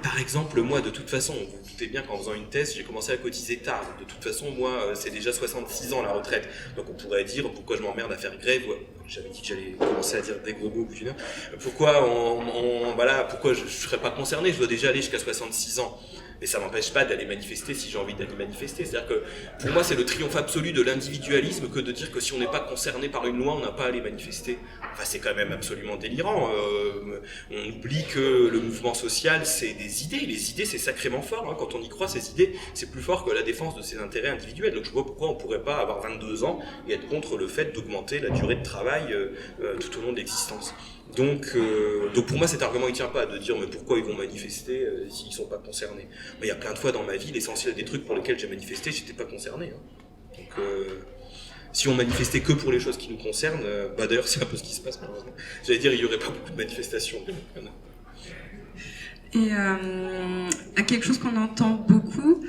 Par exemple, moi, de toute façon, vous vous doutez bien qu'en faisant une thèse, j'ai commencé à cotiser tard. De toute façon, moi, c'est déjà 66 ans la retraite. Donc on pourrait dire, pourquoi je m'emmerde à faire grève? J'avais dit que j'allais commencer à dire des gros mots au bout d'une heure. Pourquoi pourquoi je serais pas concerné? Je dois déjà aller jusqu'à 66 ans. Mais ça m'empêche pas d'aller manifester si j'ai envie d'aller manifester. C'est-à-dire que, pour moi, c'est le triomphe absolu de l'individualisme que de dire que si on n'est pas concerné par une loi, on n'a pas à aller manifester. C'est quand même absolument délirant. On oublie que le mouvement social, c'est des idées. Les idées, c'est sacrément fort. Quand on y croit, ces idées, c'est plus fort que la défense de ses intérêts individuels. Donc je vois pourquoi on pourrait pas avoir 22 ans et être contre le fait d'augmenter la durée de travail tout au long de l'existence. Donc pour moi cet argument il tient pas de dire mais pourquoi ils vont manifester s'ils sont pas concernés. Mais il y a plein de fois dans ma vie l'essentiel des trucs pour lesquels j'ai manifesté j'étais pas concerné. Donc si on manifestait que pour les choses qui nous concernent, d'ailleurs c'est un peu ce qui se passe malheureusement. J'allais dire il y aurait pas beaucoup de manifestations. Et quelque chose qu'on entend beaucoup,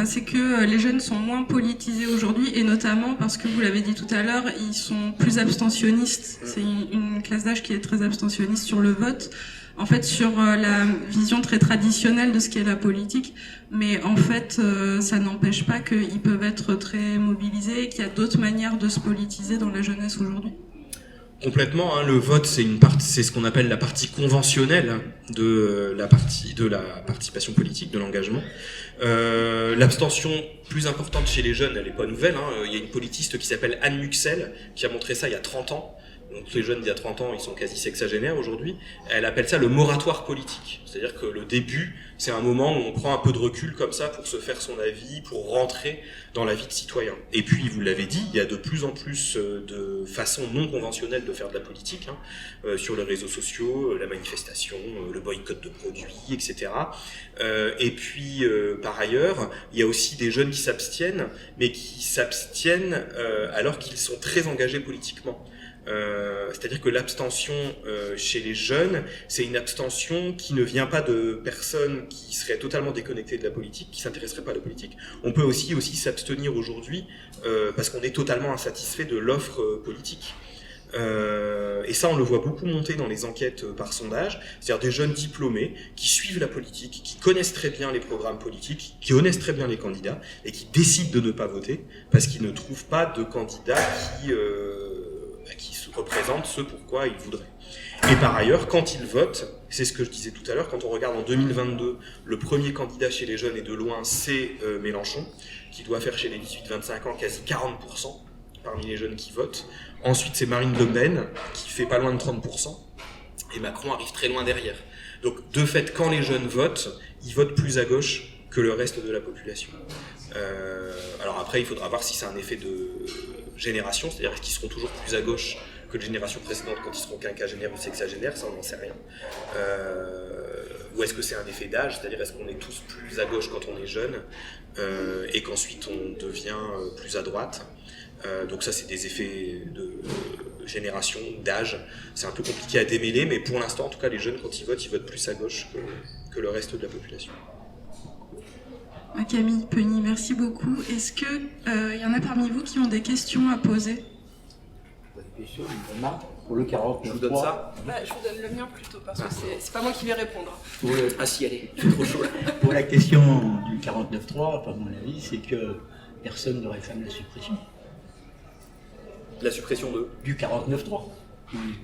c'est que les jeunes sont moins politisés aujourd'hui, et notamment parce que vous l'avez dit tout à l'heure, ils sont plus abstentionnistes. C'est une classe d'âge qui est très abstentionniste sur le vote, en fait sur la vision très traditionnelle de ce qu'est la politique. Mais en fait, ça n'empêche pas qu'ils peuvent être très mobilisés et qu'il y a d'autres manières de se politiser dans la jeunesse aujourd'hui. Complètement, le vote c'est ce qu'on appelle la partie conventionnelle de la participation politique, de l'engagement. L'abstention plus importante chez les jeunes, elle est pas nouvelle. Il y a une politiste qui s'appelle Anne Muxel qui a montré ça il y a 30 ans. Donc les jeunes d'il y a 30 ans, ils sont quasi sexagénaires aujourd'hui. Elle appelle ça le moratoire politique. C'est-à-dire que le début, c'est un moment où on prend un peu de recul comme ça pour se faire son avis, pour rentrer dans la vie de citoyen. Et puis, vous l'avez dit, il y a de plus en plus de façons non conventionnelles de faire de la politique, sur les réseaux sociaux, la manifestation, le boycott de produits, etc. Et puis, par ailleurs, il y a aussi des jeunes qui s'abstiennent, mais qui s'abstiennent alors qu'ils sont très engagés politiquement. C'est-à-dire que l'abstention chez les jeunes, c'est une abstention qui ne vient pas de personnes qui seraient totalement déconnectées de la politique, qui s'intéresseraient pas à la politique. On peut aussi s'abstenir aujourd'hui parce qu'on est totalement insatisfait de l'offre politique. Et ça, on le voit beaucoup monter dans les enquêtes par sondage, c'est-à-dire des jeunes diplômés qui suivent la politique, qui connaissent très bien les programmes politiques, qui connaissent très bien les candidats et qui décident de ne pas voter parce qu'ils ne trouvent pas de candidats qui représentent ce pourquoi ils voudraient. Et par ailleurs, quand ils votent, c'est ce que je disais tout à l'heure, quand on regarde en 2022, le premier candidat chez les jeunes et de loin, c'est Mélenchon, qui doit faire chez les 18-25 ans quasi 40% parmi les jeunes qui votent. Ensuite, c'est Marine Le Pen, qui fait pas loin de 30%, et Macron arrive très loin derrière. Donc, de fait, quand les jeunes votent, ils votent plus à gauche que le reste de la population. Alors après, il faudra voir si c'est un effet de génération, c'est-à-dire est-ce qu'ils seront toujours plus à gauche que les générations précédentes quand ils seront quinquagénaires ou sexagénaires, ça on n'en sait rien. Ou est-ce que c'est un effet d'âge, c'est-à-dire est-ce qu'on est tous plus à gauche quand on est jeune et qu'ensuite on devient plus à droite. Donc ça c'est des effets de génération, d'âge, c'est un peu compliqué à démêler, mais pour l'instant en tout cas les jeunes quand ils votent plus à gauche que le reste de la population. Camille Penny, merci beaucoup. Est-ce qu'il y en a parmi vous qui ont des questions à poser? Des questions, une remarque pour le 49.3. Je vous donne ça. Je vous donne le mien plutôt, parce que c'est pas moi qui vais répondre. Ah si, allez, je suis trop chaud. Pour la question du 49.3, à mon avis, c'est que personne ne réclame la suppression. La suppression du 49.3.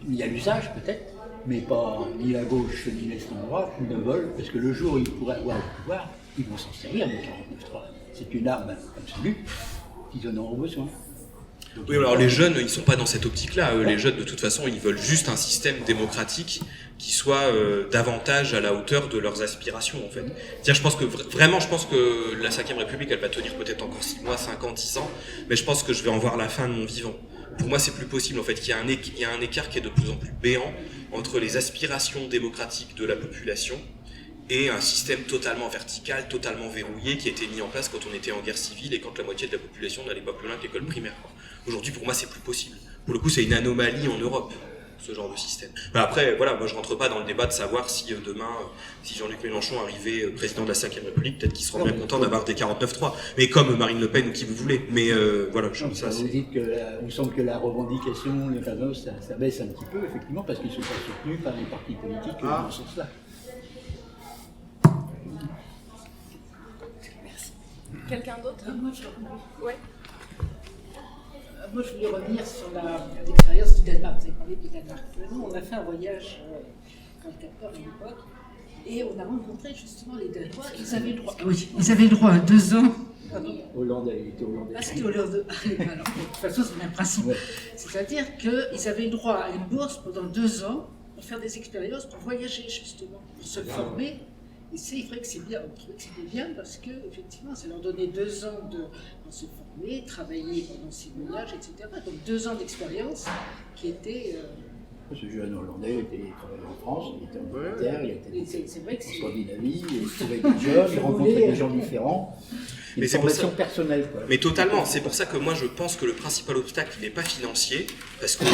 Il y a l'usage peut-être, mais pas ni la gauche ni l'extrême droite ne veulent, parce que le jour où ils pourraient avoir le pouvoir, ils vont s'en servir du 49.3. C'est une arme absolue qu'ils en auront besoin. Donc, oui, alors les jeunes, ils sont pas dans cette optique-là. Les jeunes, de toute façon, ils veulent juste un système démocratique qui soit davantage à la hauteur de leurs aspirations, en fait. C'est-à-dire, je pense que la 5e République, elle va tenir peut-être encore 6 mois, 5 ans, 10 ans, mais je pense que je vais en voir la fin de mon vivant. Pour moi, c'est plus possible, en fait, qu'il y a un écart qui est de plus en plus béant entre les aspirations démocratiques de la population et un système totalement vertical, totalement verrouillé, qui a été mis en place quand on était en guerre civile et quand la moitié de la population n'allait pas plus loin que l'école primaire. Aujourd'hui, pour moi, c'est plus possible. Pour le coup, c'est une anomalie en Europe, ce genre de système. Mais après, voilà, moi je rentre pas dans le débat de savoir si demain, si Jean-Luc Mélenchon arrivait président de la 5e République, peut-être qu'il sera bien content d'avoir des 49.3. Mais comme Marine Le Pen ou qui vous voulez. Mais voilà, ça vous dites que il me semble que la revendication, les fameuses, ça baisse un petit peu, effectivement, parce qu'ils ne sont pas soutenus par les partis politiques dans ce sens-là. Merci. Quelqu'un d'autre? Moi, je... Ouais. Moi, je voulais revenir sur l'expérience du Danemark. Vous avez parlé du Danemark. Nous, on a fait un voyage dans le Cap-Nord à l'époque, et on a rencontré justement les Danois. Ils avaient le droit. Oui, ils avaient le droit à 2 ans. Hollande, il était hollandais. Ah, c'était Hollande. Alors, de toute façon, c'est le même principe. Ouais. C'est-à-dire qu'ils avaient le droit à une bourse pendant 2 ans pour faire des expériences, pour voyager justement, pour se former. Et c'est vrai que c'est bien, on trouvait que c'était bien parce que effectivement, ça leur donnait 2 ans pour se former, travailler pendant ces voyages, etc. Donc 2 ans d'expérience qui étaient Ce jeune Hollandais était travaillé en France, il était en Angleterre, il était C'est vrai que en c'est. Scandinavie, il trouvait des jeunes, il rencontrait des gens différents. Mais Une c'est pour formation ça- personnelle, quoi. Mais totalement, c'est pour ça que moi je pense que le principal obstacle il n'est pas financier, parce que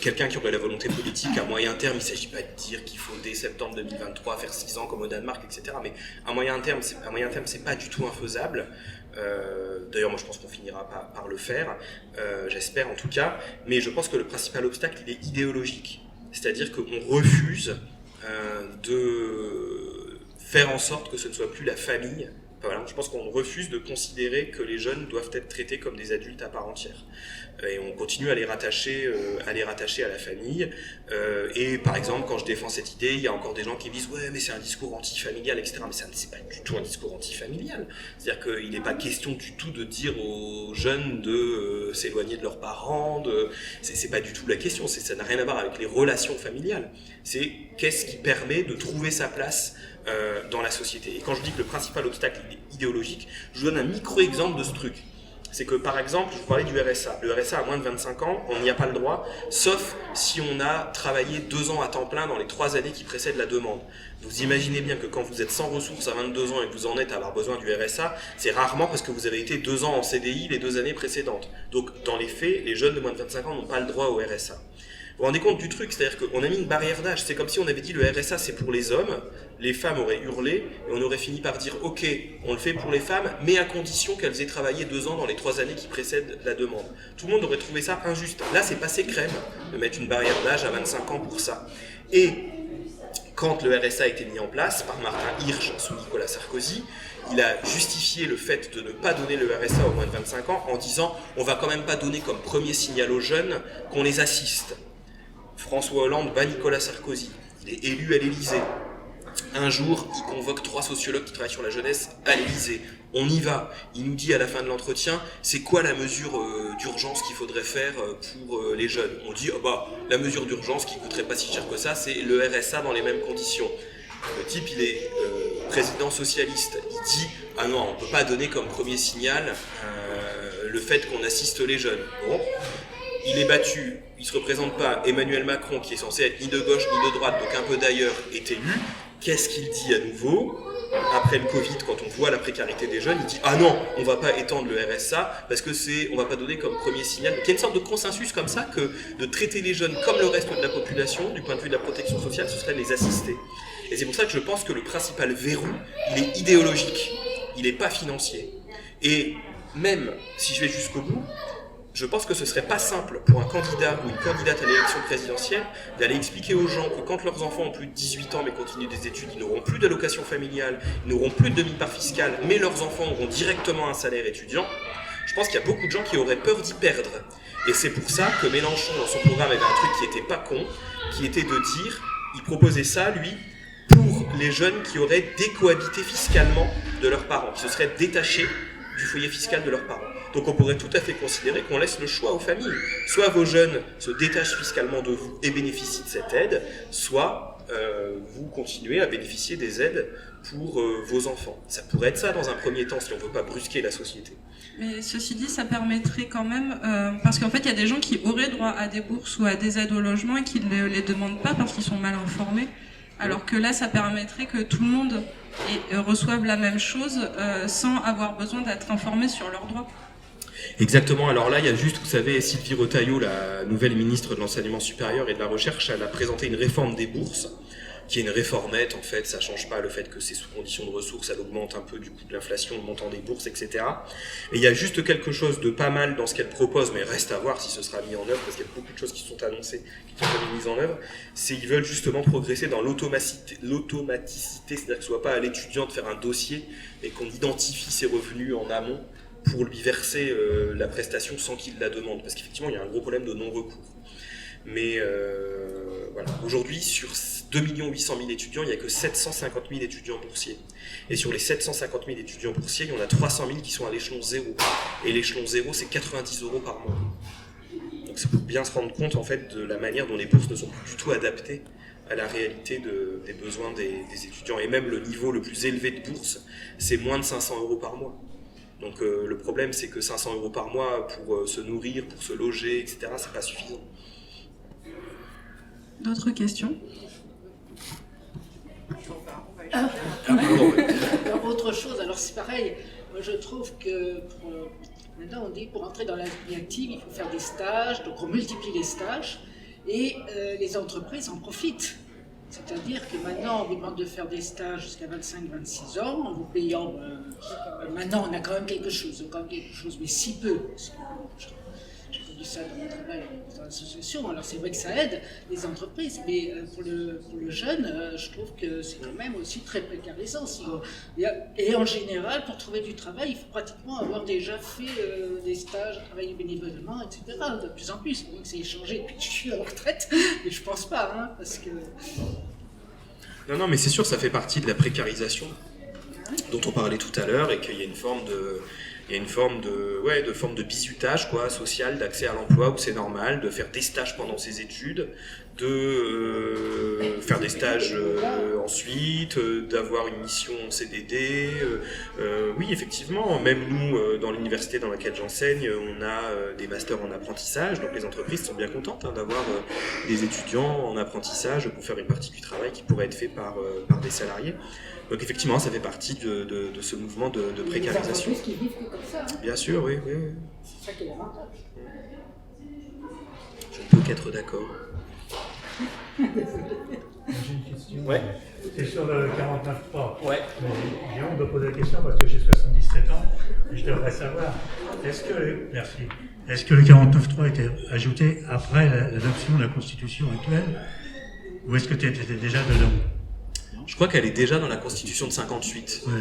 quelqu'un qui aurait la volonté politique à moyen terme, il ne s'agit pas de dire qu'il faut dès septembre 2023 faire 6 ans comme au Danemark, etc. Mais à moyen terme, c'est pas du tout infaisable. D'ailleurs, moi je pense qu'on finira par le faire, j'espère en tout cas. Mais je pense que le principal obstacle il est idéologique, c'est-à-dire qu'on refuse de faire en sorte que ce ne soit plus la famille. Voilà, je pense qu'on refuse de considérer que les jeunes doivent être traités comme des adultes à part entière. Et on continue à les rattacher à la famille. Et par exemple, quand je défends cette idée, il y a encore des gens qui disent « Ouais, mais c'est un discours antifamilial, etc. » Mais ça, c'est pas du tout un discours antifamilial. C'est-à-dire qu'il n'est pas question du tout de dire aux jeunes de s'éloigner de leurs parents. C'est pas du tout la question. Ça n'a rien à voir avec les relations familiales. C'est qu'est-ce qui permet de trouver sa place dans la société. Et quand je dis que le principal obstacle est idéologique, je vous donne un micro-exemple de ce truc. C'est que par exemple, je vous parlais du RSA. Le RSA à moins de 25 ans, on n'y a pas le droit, sauf si on a travaillé 2 ans à temps plein dans les 3 années qui précèdent la demande. Vous imaginez bien que quand vous êtes sans ressources à 22 ans et que vous en êtes à avoir besoin du RSA, c'est rarement parce que vous avez été 2 ans en CDI les 2 années précédentes. Donc dans les faits, les jeunes de moins de 25 ans n'ont pas le droit au RSA. Vous vous rendez compte du truc, c'est-à-dire qu'on a mis une barrière d'âge. C'est comme si on avait dit le RSA c'est pour les hommes, les femmes auraient hurlé et on aurait fini par dire ok, on le fait pour les femmes, mais à condition qu'elles aient travaillé 2 ans dans les 3 années qui précèdent la demande. Tout le monde aurait trouvé ça injuste. Là, c'est passé crème de mettre une barrière d'âge à 25 ans pour ça. Et quand le RSA a été mis en place par Martin Hirsch sous Nicolas Sarkozy, il a justifié le fait de ne pas donner le RSA aux moins de 25 ans en disant on va quand même pas donner comme premier signal aux jeunes qu'on les assiste. François Hollande bat Nicolas Sarkozy. Il est élu à l'Élysée. Un jour, il convoque 3 sociologues qui travaillent sur la jeunesse à l'Élysée. On y va. Il nous dit à la fin de l'entretien, c'est quoi la mesure d'urgence qu'il faudrait faire pour les jeunes. On dit, la mesure d'urgence qui coûterait pas si cher que ça, c'est le RSA dans les mêmes conditions. Le type, il est président socialiste. Il dit, ah non, on peut pas donner comme premier signal le fait qu'on assiste les jeunes. Bon. Il est battu, il ne se représente pas. Emmanuel Macron, qui est censé être ni de gauche ni de droite, donc un peu d'ailleurs, est élu. Qu'est-ce qu'il dit à nouveau ? Après le Covid, quand on voit la précarité des jeunes, il dit « Ah non, on ne va pas étendre le RSA parce que on ne va pas donner comme premier signal. » Donc il y a une sorte de consensus comme ça que de traiter les jeunes comme le reste de la population, du point de vue de la protection sociale, ce serait de les assister. Et c'est pour ça que je pense que le principal verrou, il est idéologique, il n'est pas financier. Et même si je vais jusqu'au bout, je pense que ce serait pas simple pour un candidat ou une candidate à l'élection présidentielle d'aller expliquer aux gens que quand leurs enfants ont plus de 18 ans mais continuent des études, ils n'auront plus d'allocation familiale, ils n'auront plus de demi-part fiscale, mais leurs enfants auront directement un salaire étudiant. Je pense qu'il y a beaucoup de gens qui auraient peur d'y perdre. Et c'est pour ça que Mélenchon, dans son programme, avait un truc qui était pas con, qui était de dire, il proposait ça, lui, pour les jeunes qui auraient décohabité fiscalement de leurs parents, qui se seraient détachés du foyer fiscal de leurs parents. Donc on pourrait tout à fait considérer qu'on laisse le choix aux familles. Soit vos jeunes se détachent fiscalement de vous et bénéficient de cette aide, soit vous continuez à bénéficier des aides pour vos enfants. Ça pourrait être ça dans un premier temps si on ne veut pas brusquer la société. Mais ceci dit, ça permettrait quand même, parce qu'en fait il y a des gens qui auraient droit à des bourses ou à des aides au logement et qui ne les demandent pas parce qu'ils sont mal informés. Alors que là, ça permettrait que tout le monde reçoive la même chose sans avoir besoin d'être informé sur leurs droits. Exactement, alors là il y a juste, vous savez, Sylvie Retailleau, la nouvelle ministre de l'Enseignement supérieur et de la Recherche, elle a présenté une réforme des bourses, qui est une réformette en fait, ça change pas le fait que c'est sous condition de ressources, elle augmente un peu du coup de l'inflation, le montant des bourses, etc. Et il y a juste quelque chose de pas mal dans ce qu'elle propose, mais reste à voir si ce sera mis en œuvre, parce qu'il y a beaucoup de choses qui sont annoncées, qui sont pas mises en œuvre, c'est qu'ils veulent justement progresser dans l'automaticité, c'est-à-dire que ce soit pas à l'étudiant de faire un dossier, mais qu'on identifie ses revenus en amont, pour lui verser la prestation sans qu'il la demande, parce qu'effectivement il y a un gros problème de non-recours. Mais voilà, aujourd'hui sur 2 800 000 étudiants, il n'y a que 750 000 étudiants boursiers. Et sur les 750 000 étudiants boursiers, il y en a 300 000 qui sont à l'échelon 0. Et l'échelon 0, c'est 90 € par mois. Donc c'est pour bien se rendre compte en fait de la manière dont les bourses ne sont plus du tout adaptées à la réalité des besoins des étudiants. Et même le niveau le plus élevé de bourse, c'est moins de 500 € par mois. Donc le problème, c'est que 500 € par mois pour se nourrir, pour se loger, etc., c'est pas suffisant. D'autres questions? Alors, autre chose, alors c'est pareil, moi je trouve que maintenant on dit pour entrer dans la vie active, il faut faire des stages, donc on multiplie les stages et les entreprises en profitent. C'est-à-dire que maintenant on vous demande de faire des stages jusqu'à 25-26 ans, en vous payant, maintenant on a quand même quelque chose, mais si peu. Parce que, j'ai connu ça dans mon travail dans l'association, alors c'est vrai que ça aide les entreprises, mais pour le jeune, je trouve que c'est quand même aussi très précarisant. Et en général, pour trouver du travail, il faut pratiquement avoir déjà fait des stages, travailler bénévolement, etc. De plus en plus, c'est que c'est changé depuis que je suis à la retraite, mais je pense pas, hein, parce que... Non, mais c'est sûr, ça fait partie de la précarisation dont on parlait tout à l'heure, et qu'il y a une forme de bizutage quoi, social, d'accès à l'emploi où c'est normal de faire des stages pendant ses études, de faire des stages ensuite, d'avoir une mission en CDD. Oui, effectivement, même nous, dans l'université dans laquelle j'enseigne, on a des masters en apprentissage, donc les entreprises sont bien contentes d'avoir des étudiants en apprentissage pour faire une partie du travail qui pourrait être fait par des salariés. Donc effectivement, ça fait partie de ce mouvement de précarisation. Les entreprises qui vivent que comme ça. Hein. Bien sûr, oui. C'est ça qui est l'avantage. Je ne peux qu'être d'accord. J'ai une question. Ouais. C'est sur le 49.3. Ouais. J'ai honte de poser la question parce que j'ai 77 ans et je devrais savoir. Est-ce que le 49.3 était ajouté après l'adoption de la Constitution actuelle ou est-ce que tu étais déjà dedans? Je crois qu'elle est déjà dans la Constitution de 58. Ouais.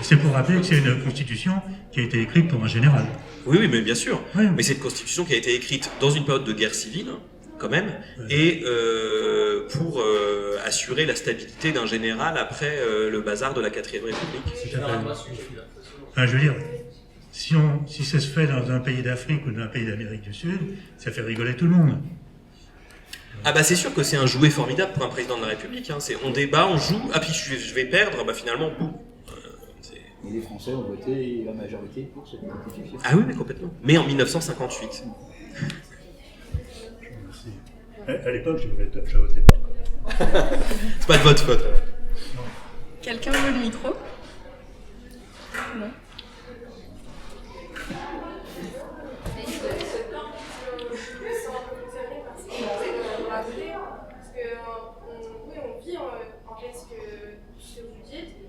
C'est pour rappeler que c'est une Constitution qui a été écrite pour un général. Oui, mais bien sûr. Ouais. Mais c'est une Constitution qui a été écrite dans une période de guerre civile, quand même, et pour assurer la stabilité d'un général après le bazar de la 4ème République. Enfin, je veux dire, si ça se fait dans un pays d'Afrique ou dans un pays d'Amérique du Sud, ça fait rigoler tout le monde. Ah bah c'est sûr que c'est un jouet formidable pour un président de la République. Hein. On débat, on joue, ah puis je vais perdre, bah finalement, boum. Et les Français ont voté la majorité pour cette constitution. Ah oui, mais complètement. Mais en 1958. À l'époque, je votais pas. C'est pas de votre faute. Quelqu'un veut le micro? Non.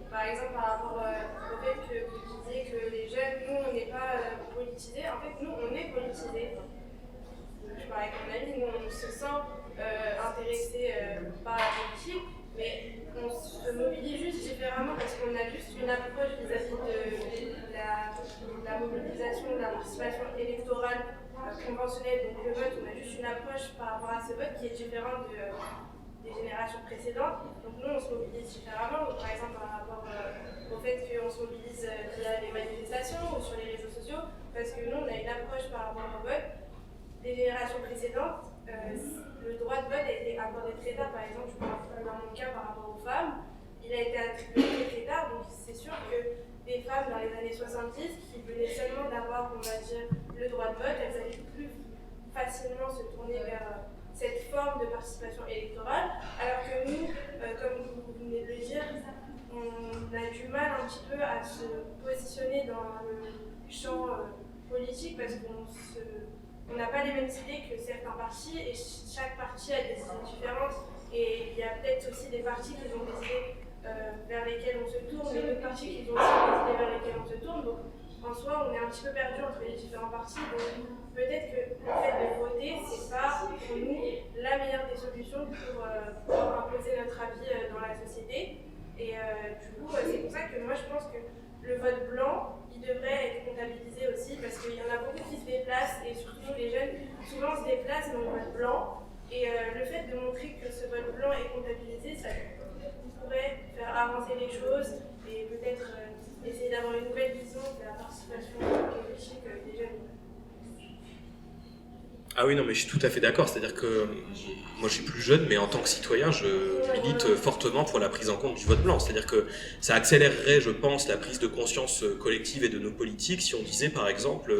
Par exemple, par rapport au fait que vous disiez que les jeunes, nous, on n'est pas politisés. En fait, nous, on est politisés. Je parlais avec mon ami, nous, on se sent intéressés par la politique, mais on se mobilise juste différemment parce qu'on a juste une approche vis-à-vis de la mobilisation, de la participation électorale conventionnelle. Donc le vote, on a juste une approche par rapport à ce vote qui est différente des générations précédentes. Donc nous, on se mobilise différemment. Donc, par exemple, par rapport au fait qu'on se mobilise via les manifestations ou sur les réseaux sociaux, parce que nous, on a une approche par rapport au vote des générations précédentes. Le droit de vote a été accordé très tard. Par exemple, je parle dans mon cas par rapport aux femmes, il a été attribué très tard. Donc c'est sûr que des femmes dans les années 70 qui venaient seulement d'avoir, on va dire, le droit de vote, elles allaient plus facilement se tourner vers cette forme de participation électorale, alors que nous, comme vous venez de le dire, on a du mal un petit peu à se positionner dans le champ politique parce qu'on n'a pas les mêmes idées que certains partis et chaque parti a des idées différentes et il y a peut-être aussi des partis qui ont des idées vers lesquelles on se tourne et d'autres partis qui ont aussi des idées vers lesquelles on se tourne. Donc, en soi, on est un petit peu perdu entre les différents partis. Donc, peut-être que le fait de voter, c'est pas pour nous la meilleure des solutions pour imposer notre avis dans la société. Et du coup, c'est pour ça que moi je pense que le vote blanc, il devrait être comptabilisé aussi parce qu'il y en a beaucoup qui se déplacent et surtout les jeunes souvent se déplacent dans le vote blanc. Et le fait de montrer que ce vote blanc est comptabilisé, ça pourrait faire avancer les choses et peut-être essayer d'avoir une nouvelle vision de la participation politique des jeunes. Ah oui, non, mais je suis tout à fait d'accord. C'est-à-dire que moi, je suis plus jeune, mais en tant que citoyen, je milite fortement pour la prise en compte du vote blanc. C'est-à-dire que ça accélérerait, je pense, la prise de conscience collective et de nos politiques si on disait, par exemple,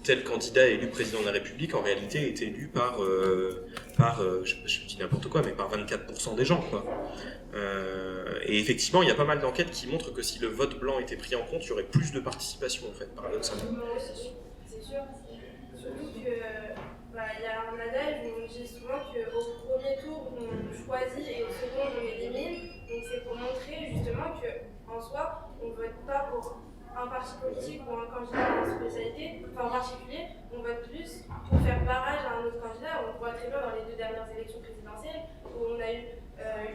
tel candidat élu président de la République, en réalité, est élu par je dis n'importe quoi, mais par 24% des gens, quoi. Et effectivement, il y a pas mal d'enquêtes qui montrent que si le vote blanc était pris en compte, il y aurait plus de participation, en fait, paradoxalement. C'est sûr. Surtout que y a un adage où on dit souvent qu'au premier tour on choisit et au second on élimine. Donc c'est pour montrer justement qu'en soi on ne vote pas pour un parti politique ou un candidat en spécialité, enfin en particulier, on vote plus pour faire barrage à un autre candidat. On voit très bien dans les 2 dernières élections présidentielles où on a eu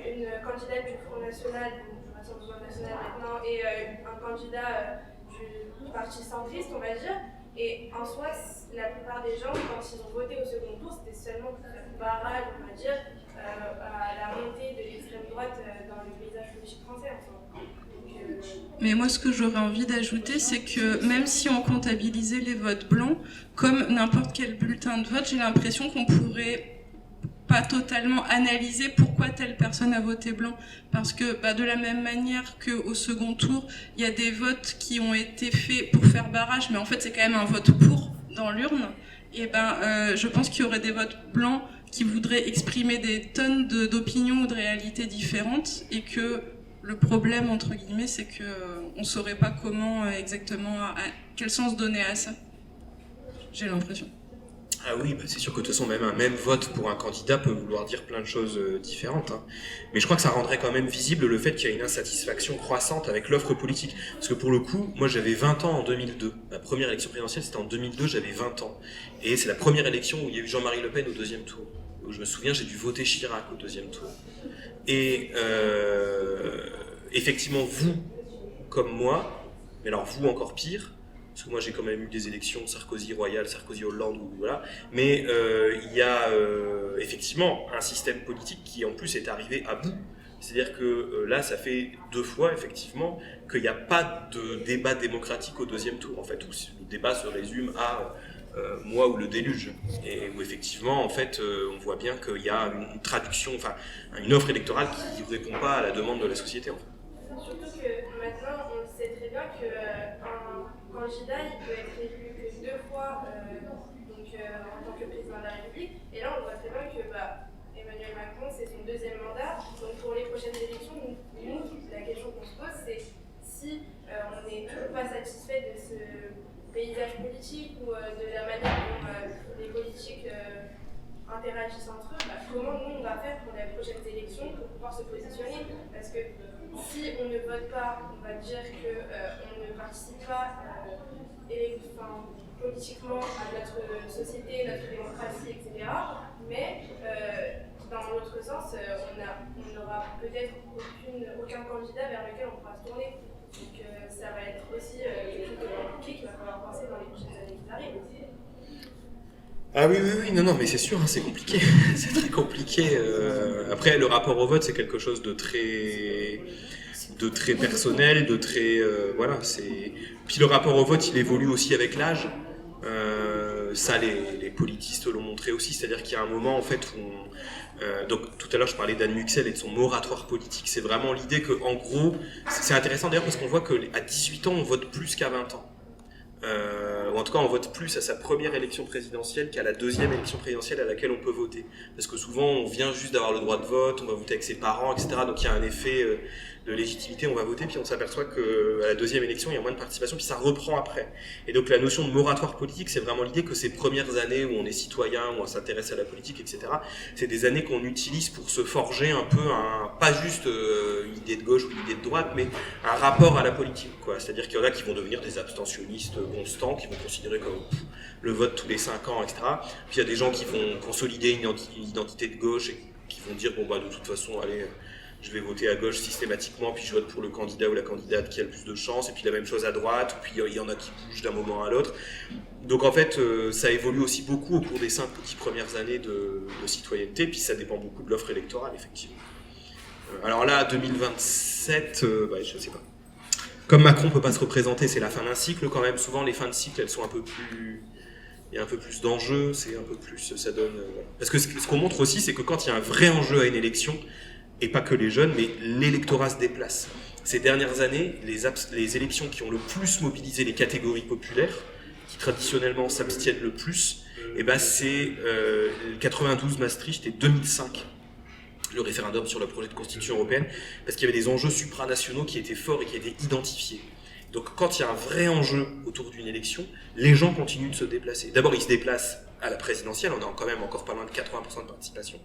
une candidate du Front National, du Rassemblement National maintenant, et un candidat du parti centriste, on va dire. Et en soi, la plupart des gens, quand ils ont voté au second tour, c'était seulement pour faire barrage, on va dire, à la montée de l'extrême droite dans le paysage politique français. Mais moi, ce que j'aurais envie d'ajouter, c'est que même si on comptabilisait les votes blancs, comme n'importe quel bulletin de vote, j'ai l'impression qu'on pourrait pas totalement analyser pourquoi telle personne a voté blanc. Parce que de la même manière qu'au second tour, il y a des votes qui ont été faits pour faire barrage, mais en fait c'est quand même un vote pour dans l'urne. Et je pense qu'il y aurait des votes blancs qui voudraient exprimer des tonnes d'opinions ou de réalités différentes, et que le problème, entre guillemets, c'est qu'on ne saurait pas comment exactement, quel sens donner à ça. J'ai l'impression. Ah oui, c'est sûr que de toute façon, même un même vote pour un candidat peut vouloir dire plein de choses différentes. Hein. Mais je crois que ça rendrait quand même visible le fait qu'il y a une insatisfaction croissante avec l'offre politique. Parce que pour le coup, moi j'avais 20 ans en 2002. Ma première élection présidentielle, c'était en 2002, j'avais 20 ans. Et c'est la première élection où il y a eu Jean-Marie Le Pen au 2e tour. Où je me souviens, j'ai dû voter Chirac au 2e tour. Et effectivement, vous, comme moi, mais alors vous encore pire, parce que moi j'ai quand même eu des élections Sarkozy Royal, Sarkozy Hollande, voilà. Mais il y a effectivement un système politique qui en plus est arrivé à bout. C'est-à-dire que là, ça fait 2 fois effectivement qu'il n'y a pas de débat démocratique au 2e tour, en fait, où le débat se résume à moi ou le déluge, et où effectivement, en fait, on voit bien qu'il y a une traduction, enfin, une offre électorale qui ne répond pas à la demande de la société, en fait. Surtout que maintenant, on sait très bien qu'un candidat, il peut être élu que 2 fois en tant que président de la République. Et là, on voit très bien que Emmanuel Macron, c'est son 2e mandat. Donc pour les prochaines élections, nous, la question qu'on se pose, c'est si on n'est toujours pas satisfait de ce paysage politique ou de la manière dont les politiques interagissent entre eux, comment nous on va faire pour les prochaines élections pour pouvoir se positionner? Parce que si on ne vote pas, on va dire qu'on ne participe pas politiquement à notre société, notre démocratie, etc. Mais dans l'autre sens, on n'aura peut-être aucun candidat vers lequel on pourra se tourner. Donc ça va être aussi quelque chose de compliqué qu'il va falloir penser dans les prochaines années qui arrivent. Ah oui, non, mais c'est sûr, hein, c'est compliqué, c'est très compliqué. Après, le rapport au vote, c'est quelque chose de très personnel, de très, voilà, c'est. Puis le rapport au vote, il évolue aussi avec l'âge. Ça, les politistes l'ont montré aussi, c'est-à-dire qu'il y a un moment, en fait, où donc tout à l'heure, je parlais d'Anne Muxel et de son moratoire politique. C'est vraiment l'idée que, en gros, c'est intéressant d'ailleurs parce qu'on voit qu'à 18 ans, on vote plus qu'à 20 ans. Ou en tout cas on vote plus à sa première élection présidentielle qu'à la 2e élection présidentielle à laquelle on peut voter. Parce que souvent on vient juste d'avoir le droit de vote, on va voter avec ses parents, etc. Donc il y a un effet de légitimité, on va voter, puis on s'aperçoit qu'à la 2e élection il y a moins de participation, puis ça reprend après. Et donc la notion de moratoire politique, c'est vraiment l'idée que ces premières années où on est citoyen, où on s'intéresse à la politique, etc., c'est des années qu'on utilise pour se forger un peu, pas juste une idée de gauche ou une idée de droite, mais un rapport à la politique, quoi. C'est-à-dire qu'il y en a qui vont devenir des abstentionnistes constants, qui vont considérer comme le vote tous les 5 ans, etc. Puis il y a des gens qui vont consolider une identité de gauche et qui vont dire, de toute façon, allez, je vais voter à gauche systématiquement, puis je vote pour le candidat ou la candidate qui a le plus de chance, et puis la même chose à droite, puis il y en a qui bougent d'un moment à l'autre. Donc en fait, ça évolue aussi beaucoup au cours des 5 petites premières années de citoyenneté, puis ça dépend beaucoup de l'offre électorale, effectivement. Alors là, 2027, je sais pas. Comme Macron ne peut pas se représenter, c'est la fin d'un cycle quand même. Souvent, les fins de cycle, elles sont un peu plus il y a un peu plus d'enjeux, c'est un peu plus, ça donne... voilà. Parce que ce qu'on montre aussi, c'est que quand il y a un vrai enjeu à une élection, et pas que les jeunes, mais l'électorat se déplace. Ces dernières années, les élections qui ont le plus mobilisé les catégories populaires, qui traditionnellement s'abstiennent le plus, et ben c'est 92 Maastricht et 2005, le référendum sur le projet de constitution européenne, parce qu'il y avait des enjeux supranationaux qui étaient forts et qui étaient identifiés. Donc quand il y a un vrai enjeu autour d'une élection, les gens continuent de se déplacer. D'abord, ils se déplacent à la présidentielle, on est quand même encore pas loin de 80% de participation,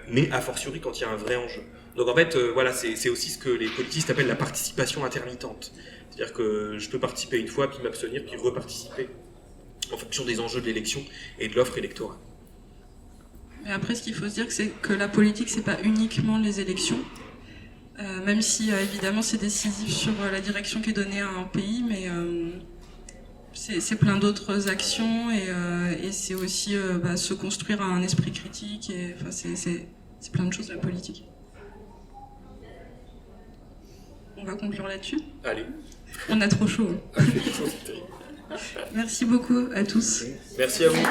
mais a fortiori quand il y a un vrai enjeu. Donc en fait, voilà, c'est aussi ce que les politistes appellent la participation intermittente. C'est-à-dire que je peux participer une fois, puis m'abstenir, puis reparticiper en fonction des enjeux de l'élection et de l'offre électorale. Et après, ce qu'il faut se dire, c'est que la politique, c'est pas uniquement les élections. Même si évidemment c'est décisif sur la direction qui est donnée à un pays, mais c'est plein d'autres actions et c'est aussi se construire un esprit critique, et enfin c'est plein de choses la politique. On va conclure là-dessus. Allez. On a trop chaud. Ah, c'est terrible. Merci beaucoup à tous. Merci à vous.